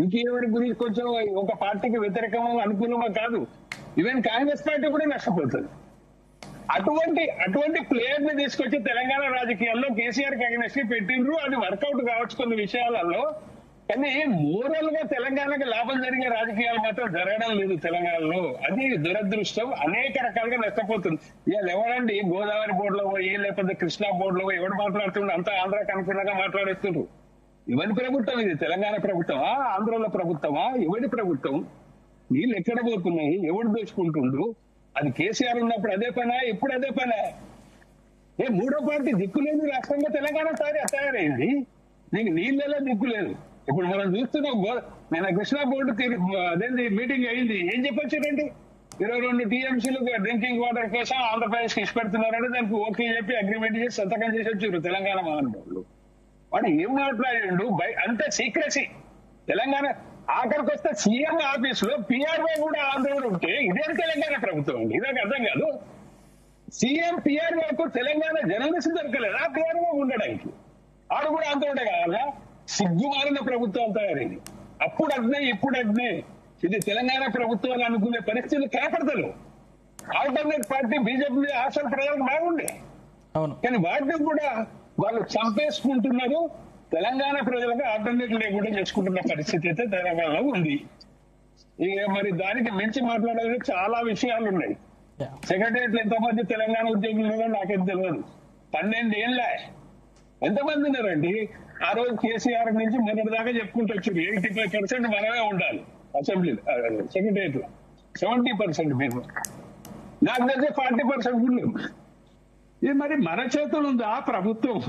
ఇంకెవరి గురించి కొంచెం ఒక పార్టీకి వ్యతిరేకమో అనుకూలమో కాదు, ఈవెన్ కాంగ్రెస్ పార్టీ కూడా నష్టపోతుంది. అటువంటి ప్లేయర్ ని తీసుకొచ్చి తెలంగాణ రాజకీయాల్లో కేసీఆర్ అగైనెస్ట్ కి పెట్టిండ్రు. అది వర్కౌట్ కావచ్చు కొన్ని విషయాలలో, కానీ మోరల్ గా తెలంగాణకి లాభం జరిగే రాజకీయాలు మాత్రం జరగడం లేదు తెలంగాణలో. అది దురదృష్టం. అనేక రకాలుగా నష్టపోతుంది. ఇవాళ ఎవరండి గోదావరి బోర్డులో పోయి లేకపోతే కృష్ణా బోర్డులో పోయి ఎవరు మాట్లాడుతుండ్రు? అంతా ఆంధ్రాకి అనుకున్నగా మాట్లాడేస్తుండ్రు. ఎవరి ప్రభుత్వం ఇది? తెలంగాణ ప్రభుత్వమా, ఆంధ్రలో ప్రభుత్వమా? ఎవరి ప్రభుత్వం? నీళ్ళు ఎక్కడ పోతున్నాయి? ఎవడు దోచుకుంటుండ్రు? అది కేసీఆర్ ఉన్నప్పుడు అదే పనా, ఇప్పుడు అదే పనా? మూడో పార్టీ దిక్కులేని రాష్ట్రంగా తెలంగాణ తయారైంది. నీకు నీళ్ళలో దిక్కు లేదు. ఇప్పుడు మనం చూస్తున్నాం, నేను కృష్ణా బోర్డు అదేంటి మీటింగ్ అయింది, ఏం చెప్పొచ్చారండి? 22 TMCలు డ్రింకింగ్ వాటర్ కోసం ఆంధ్రప్రదేశ్ కి ఇష్టపెడుతున్నారంటే దానికి ఓకే చెప్పి అగ్రిమెంట్ చేసి సంతకం చేసి వచ్చారు తెలంగాణ మహానుభావులు. వాడు ఏం మాట్లాడిండు? అంతే సీక్రసీ. తెలంగాణ ఆఖరికి వస్తే సీఎం ఆఫీస్ లో PRO కూడా ఆంధ్రుడు ఉంటే ఇదే తెలంగాణ ప్రభుత్వం అండి. ఇదే అర్థం కాదు. సీఎం PROకు తెలంగాణ జర్నలిస్ట్ దొరకలేదా PRO ఉండడానికి? ఆడు కూడా ఆంధ్రుడే కావాలా? సిగ్గుమారిన ప్రభుత్వాలు తయారైంది. అప్పుడు అగ్నే ఇప్పుడు అగ్నే. ఇది తెలంగాణ ప్రభుత్వాలు అనుకునే పరిస్థితులు కనపడతలు. ఆల్టర్నేట్ పార్టీ బీజేపీ మీద ఆశలు ప్రజలకు బాగుండే, కానీ వాటిని కూడా వాళ్ళు చంపేసుకుంటున్నారు. తెలంగాణ ప్రజలకు ఆల్టర్నేట్ లేకుండా చేసుకుంటున్న పరిస్థితి అయితే తెలంగాణలో ఉంది. ఇక మరి దానికి మించి మాట్లాడాలంటే చాలా విషయాలు ఉన్నాయి. సెక్రటరియట్లు ఎంతమంది తెలంగాణ ఉద్యోగులు ఉన్నారో నాకేం తెలియదు. 12 ఏళ్ళ ఎంతమంది ఉన్నారండి? ఆ రోజు కేసీఆర్ నుంచి మొదటి దాకా చెప్పుకుంటూ వచ్చారు 85% మనమే ఉండాలి అసెంబ్లీ సెక్రటరియట్ లో, 70% మేము. నాకు తెలిసి 40% ఉండేది. ఇది మరి మన చేతులు ఉందా ప్రభుత్వం?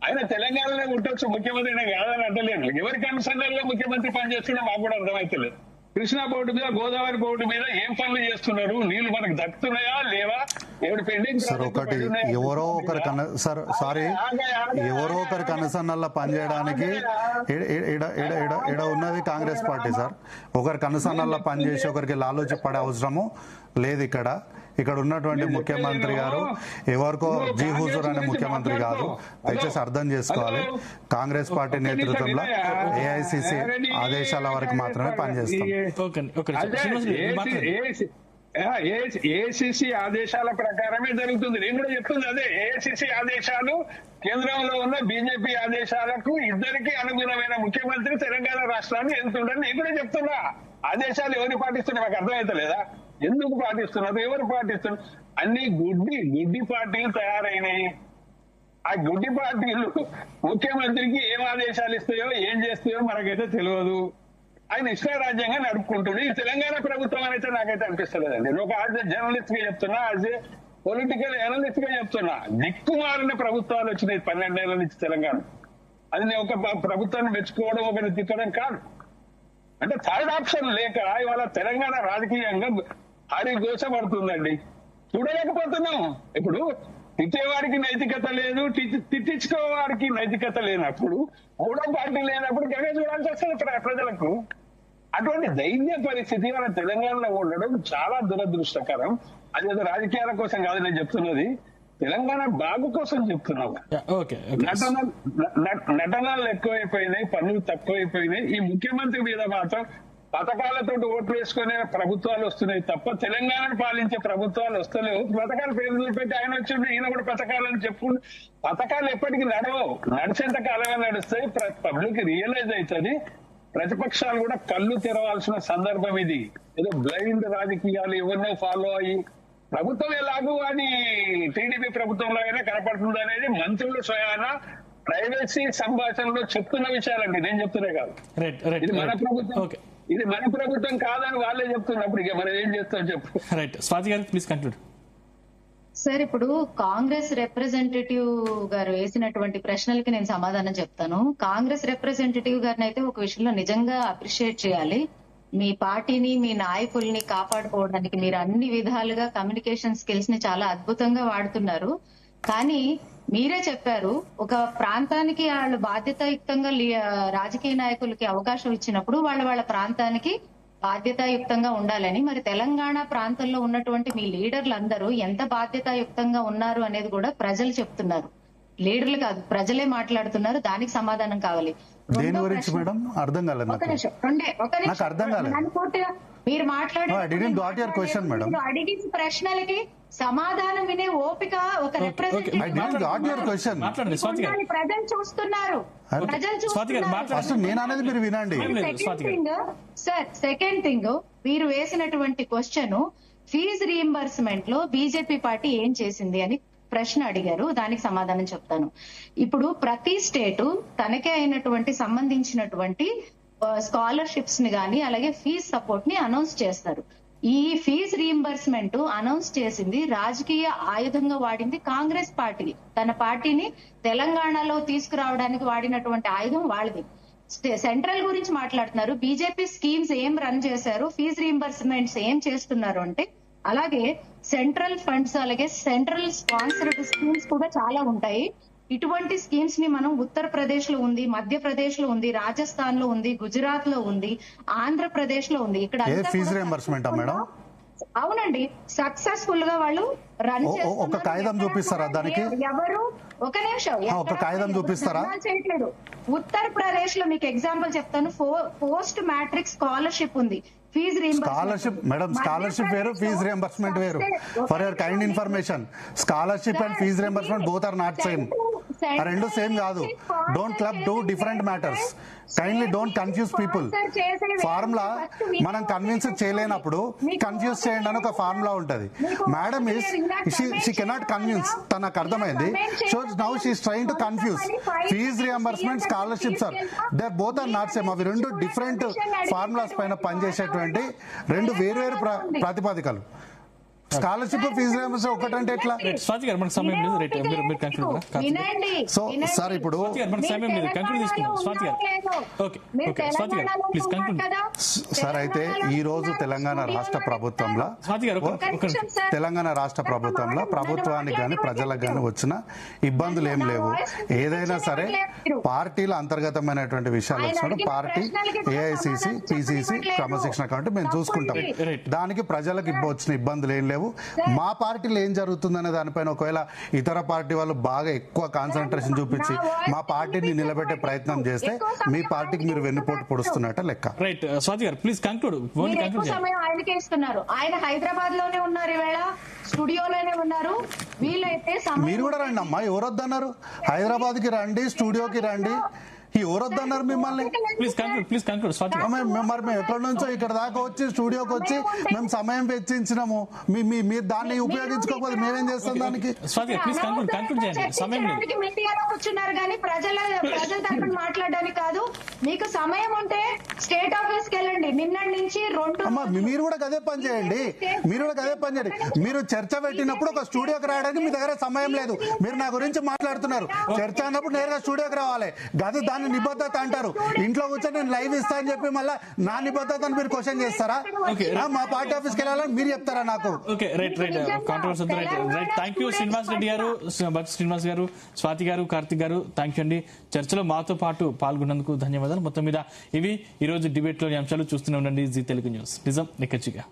ఆయన తెలంగాణలో ఉండొచ్చు, ముఖ్యమంత్రి కాదని అంటలేదు. ఎవరి కన్సర్న్లో ముఖ్యమంత్రి పనిచేస్తున్నా మాకు కూడా అర్థమైతలేదు. కృష్ణా బోర్డు మీద, గోదావరి బోర్డు మీద ఏం పనులు చేస్తున్నారు? నీళ్లు మనకు దక్కుతున్నాయా లేవా? ఎవరి పెండింగ్ సార్ ఒకటి ఎవరో ఒకరి కనుసన్నల్లో పనిచేయడానికి ఇడ ఉన్నది కాంగ్రెస్ పార్టీ సార్. ఒకరి కనుసన్నల్లో పనిచేసి ఒకరికి లాలోచి పడే అవసరము లేదు. ఇక్కడ ఉన్నటువంటి ముఖ్యమంత్రి గారు ఎవరికో జీ హుజూర్ అనే ముఖ్యమంత్రి కాదు, దయచేసి అర్థం చేసుకోవాలి. కాంగ్రెస్ పార్టీ నేతృత్వంలో AICC ఆదేశాల వరకు మాత్రమే పనిచేస్తాం. ఏఐసిసి ఆదేశాల ప్రకారమే జరుగుతుంది. నేను కూడా చెప్తుంది అదే. ఏఐసిసి ఆదేశాలు కేంద్రంలో ఉన్న బీజేపీ ఆదేశాలకు ఇద్దరికి అనుగుణమైన ముఖ్యమంత్రి తెలంగాణ రాష్ట్రాన్ని వెళ్తుండని నేను కూడా చెప్తున్నా. ఆదేశాలు ఎవరు పాటిస్తున్నారు నాకు అర్థమైతలేదా? ఎందుకు పాటిస్తున్నారు, ఎవరు పాటిస్తున్నారు? అన్ని గుడ్డి పార్టీలు తయారైనాయి. ఆ గుడ్డి పార్టీలు ముఖ్యమంత్రికి ఏం ఆదేశాలు ఇస్తాయో ఏం చేస్తాయో మనకైతే తెలియదు. ఆయన ఇష్టారాజ్యంగా నడుపుకుంటుంది. ఈ తెలంగాణ ప్రభుత్వం అయితే నాకైతే అనిపిస్తలేదండి. నేను ఒక జర్నలిస్ట్ గా చెప్తున్నా, యాజ్ ఏ పొలిటికల్ అనలిస్ట్ గా చెప్తున్నా. దిక్కుమాలిన ప్రభుత్వాలు వచ్చినాయి 12 ఏళ్ల నుంచి తెలంగాణ. అది నేను ఒక ప్రభుత్వాన్ని మెచ్చుకోవడం, ఒకరిని తిట్టడం కాదు. అంటే థర్డ్ ఆప్షన్ లేక ఇవాళ తెలంగాణ రాజకీయంగా హరిగోసపడుతుందండి. చూడలేకపోతున్నాం. ఇప్పుడు తిట్టేవారికి నైతికత లేదు, తిట్టించుకోవారికి నైతికత లేనప్పుడు, మూడో పార్టీ లేనప్పుడు గనే చూడాల్సి వస్తుంది ప్రజలకు. అటువంటి దైన్య పరిస్థితి మన తెలంగాణలో ఉండడం చాలా దురదృష్టకరం. అదేదో రాజకీయాల కోసం కాదు నేను చెప్తున్నది, తెలంగాణ బాగు కోసం చెప్తున్నాము. నటనలు ఎక్కువైపోయినాయి, పనులు తక్కువైపోయినాయి. ఈ ముఖ్యమంత్రి మీద మాత్రం పథకాలతో ఓట్లు వేసుకునే ప్రభుత్వాలు వస్తున్నాయి తప్ప తెలంగాణను పాలించే ప్రభుత్వాలు వస్తలేవు. పథకాలు పేర్లు పెట్టి ఆయన వచ్చిండు, ఈయన కూడా పథకాలని చెప్పుకుంటూ, పథకాలు ఎప్పటికీ నడవవు. నడిచేంత కాలంగా నడుస్తాయి. పబ్లిక్ రియలైజ్ అవుతుంది. ప్రతిపక్షాలు కూడా కళ్ళు తెరవాల్సిన సందర్భం ఇది. ఏదో బ్లైండ్ రాజకీయాలు ఎవరినో ఫాలో అయ్యి ప్రభుత్వం ఎలాగూ అని టీడీపీ ప్రభుత్వంలో అయినా కనపడుతుంది అనేది మంత్రులు స్వయాన ప్రైవసీ సంభాషణలో చెప్తున్న విషయాలండి, నేను చెప్తున్నా కాదు. ఇది మన ప్రభుత్వం, ఇది మన ప్రభుత్వం కాదని వాళ్ళే చెప్తున్నప్పుడు ఇక మనం ఏం చేస్తాం చెప్పు. రైట్, స్వాతి గారు ప్లీజ్ కంక్లూడ్. సార్, ఇప్పుడు కాంగ్రెస్ రిప్రజెంటేటివ్ గారు వేసినటువంటి ప్రశ్నలకి నేను సమాధానం చెప్తాను. కాంగ్రెస్ రిప్రజెంటేటివ్ గారిని అయితే ఒక విషయంలో నిజంగా అప్రిషియేట్ చేయాలి. మీ పార్టీని, మీ నాయకుల్ని కాపాడుకోవడానికి మీరు అన్ని విధాలుగా కమ్యూనికేషన్ స్కిల్స్ ని చాలా అద్భుతంగా వాడుతున్నారు. కానీ మీరే చెప్పారు, ఒక ప్రాంతానికి వాళ్ళు బాధ్యతాయుక్తంగా రాజకీయ నాయకులకి అవకాశం ఇచ్చినప్పుడు వాళ్ళ ప్రాంతానికి బాధ్యతాయుక్తంగా ఉండాలని. మరి తెలంగాణ ప్రాంతంలో ఉన్నటువంటి మీ లీడర్లు అందరూ ఎంత బాధ్యతాయుక్తంగా ఉన్నారు అనేది కూడా ప్రజలు చెప్తున్నారు. లీడర్లు కాదు, ప్రజలే మాట్లాడుతున్నారు. దానికి సమాధానం కావాలి. దేని గురించి మేడం అర్థం కాలేదు నాకు. నాకు అర్థం కాలేదు. మీరు మాట్లాడే అడిగిన ప్రశ్నలకి సమాధానం వినే ఓపిక ఒక రిప్రజెంటేటివ్ ప్రజలు చూస్తున్నారు. నేను అనేది మీరు వినండి. సార్, సెకండ్ థింగ్, మీరు వేసినటువంటి క్వశ్చన్ ఫీజు రీయింబర్స్మెంట్ లో బీజేపీ పార్టీ ఏం చేసింది అని ప్రశ్న అడిగారు. దానికి సమాధానం చెప్తాను. ఇప్పుడు ప్రతి స్టేటు తనకే అయినటువంటి సంబంధించినటువంటి స్కాలర్షిప్స్ ని గాని అలాగే ఫీజ్ సపోర్ట్ ని అనౌన్స్ చేస్తారు. ఈ ఫీజ్ రీయింబర్స్మెంట్ అనౌన్స్ చేసింది, రాజకీయ ఆయుధంగా వాడింది కాంగ్రెస్ పార్టీ. తన పార్టీని తెలంగాణలో తీసుకురావడానికి వాడినటువంటి ఆయుధం వాళ్ళది. సెంట్రల్ గురించి మాట్లాడుతున్నారు. బీజేపీ స్కీమ్స్ ఏం రన్ చేశారు, ఫీజ్ రీయింబర్స్మెంట్స్ ఏం చేస్తున్నారు అంటే, అలాగే సెంట్రల్ ఫండ్స్ అలాగే సెంట్రల్ స్పాన్సర్డ్ స్కీమ్స్ కూడా చాలా ఉంటాయి. ఇటువంటి స్కీమ్స్ ని మనం ఉత్తరప్రదేశ్ లో ఉంది, మధ్యప్రదేశ్ లో ఉంది, రాజస్థాన్ లో ఉంది, గుజరాత్ లో ఉంది, ఆంధ్రప్రదేశ్ లో ఉంది. ఇక్కడ అవునండి, సక్సెస్ఫుల్ గా వాళ్ళు రన్ చేస్తారు. ఒక కాగితం చూపిస్తారా దానికి? ఎవరు ఒక నిమిషం, ఒక కాగితం చూపిస్తారా? చేయట్లేదు. ఉత్తరప్రదేశ్ లో మీకు ఎగ్జాంపుల్ చెప్తాను. పోస్ట్ మ్యాట్రిక్ స్కాలర్షిప్ ఉంది, ఫీజ్ స్కాలర్షిప్ మేడం, స్కాలర్షిప్ వేరు, ఫీజ్ రియంబర్స్మెంట్ వేరు. For your kind information, scholarship and fees reimbursement both are not same. ఆ రెండు సేమ్ కాదు. Don't club two different matters. Kindly don't confuse people. Formula మనం convince చేయలేనప్పుడు confuse చేయండి అని ఒక ఫార్ములా ఉంటది. మేడం షీ కెనాట్ కన్విన్స్, తనకు అర్థమైంది. So now she is trying to confuse. Fees reimbursement, scholarships are they both are not same. అవి రెండు డిఫరెంట్ ఫార్ములాస్ పైన పనిచేసేటువంటి రెండు వేరు ప్రాతిపదికలు. స్కాలర్షిప్, ఫీజు రియంబర్స్మెంట్ ఒకటంటే ఎట్లా? స్వాతి గారు మనకు సమయం లేదు. రైట్, మీరు కంక్లూడ్. సో సార్, ఇప్పుడు సమయం లేదు, కంక్లూడ్ తీసుకుందాం. స్వాతి గారు ఓకే, స్వాతి గారు ప్లీజ్ కంక్లూడ్. సార్, అయితే ఈ రోజు తెలంగాణ రాష్ట్ర ప్రభుత్వంలో ప్రభుత్వానికి కానీ ప్రజలకు కానీ వచ్చిన ఇబ్బందులు ఏం లేవు. ఏదైనా సరే పార్టీల అంతర్గతమైనటువంటి విషయాలు వచ్చినప్పుడు పార్టీ, ఏఐసిసి, పిసిసి క్రమశిక్షణ కమిటీ మేము చూసుకుంటాం. దానికి ప్రజలకు వచ్చిన ఇబ్బందులు ఏం లేవు. లేవు. మా పార్టీలో ఏం జరుగుతుందనే దానిపైన ఒకవేళ ఇతర పార్టీ వాళ్ళు బాగా ఎక్కువ కాన్సన్ట్రేషన్ చూపించి మా పార్టీని నిలబెట్టే ప్రయత్నం చేస్తే మీ పార్టీకి మీరు వెన్నుపోటు పొడుస్తున్నట్ట లెక్క. రైట్ స్వాతి గారు ప్లీజ్ కంక్లూడ్. మీరు ఎక్కువ సమయం ఆయనకే ఇస్తున్నారు. ఆయన హైదరాబాద్ లోనే ఉన్నారు, ఈవేళ స్టూడియోలోనే ఉన్నారు. వీళ్ళైతే మీరు కూడా రండి అమ్మా, ఎవరొద్దన్నారు? హైదరాబాద్ కి రండి, స్టూడియోకి రండి. ఎవరొద్దన్నారు మిమ్మల్ని? ప్లీజ్ కంక్లూడ్ స్వాతి గారు. మరి మేము ఎక్కడి నుంచో ఇక్కడ దాకా వచ్చి స్టూడియోకి వచ్చి మేము సమయం వెచ్చించినాము. మీరు దాన్ని ఉపయోగించుకోకపోతే మేమేం చేస్తాం దానికి? స్వాతి గారు ప్లీజ్ కంక్లూడ్ చేయండి, సమయం లేదు. మీడియాలో కూర్చున్నారు కానీ ప్రజల తరపున మాట్లాడడానికి కాదు. మీకు సమయం ఉంటే స్టేట్ ఆఫీస్ కి వెళ్ళండి. నిన్నటి నుంచి 2 మీరు కూడా అదే పని చేయండి. మీరు చర్చ పెట్టినప్పుడు ఒక స్టూడియోకి రావడానికి మీ దగ్గర సమయం లేదు. మీరు నా గురించి మాట్లాడుతున్నారు. చర్చ అన్నప్పుడు నేరుగా స్టూడియోకి రావాలి. గది దాని నిబద్ధత అంటారు. ఇంట్లో కూర్చొని నేను లైవ్ ఇస్తా అని చెప్పి మళ్ళీ నా నిబద్ధతను మీరు క్వశ్చన్ చేస్తారా? మా పార్టీ ఆఫీస్కి వెళ్ళాలని మీరు చెప్తారా నాకు? థ్యాంక్ యూ శ్రీనివాస్ రెడ్డి గారు, భక్తి శ్రీనివాస్ గారు, స్వాతి గారు, కార్తిక్ గారు, థ్యాంక్ యూ అండి. చర్చలో మాతో పాటు పాల్గొన్నందుకు ధన్యవాదాలు. మొత్తం మీద ఇవి ఈ రోజు డిబేట్ లోని అంశాలు. చూస్తూనే ఉండండి జీ తెలుగు న్యూస్, నిజం నిక్కచ్చిగా.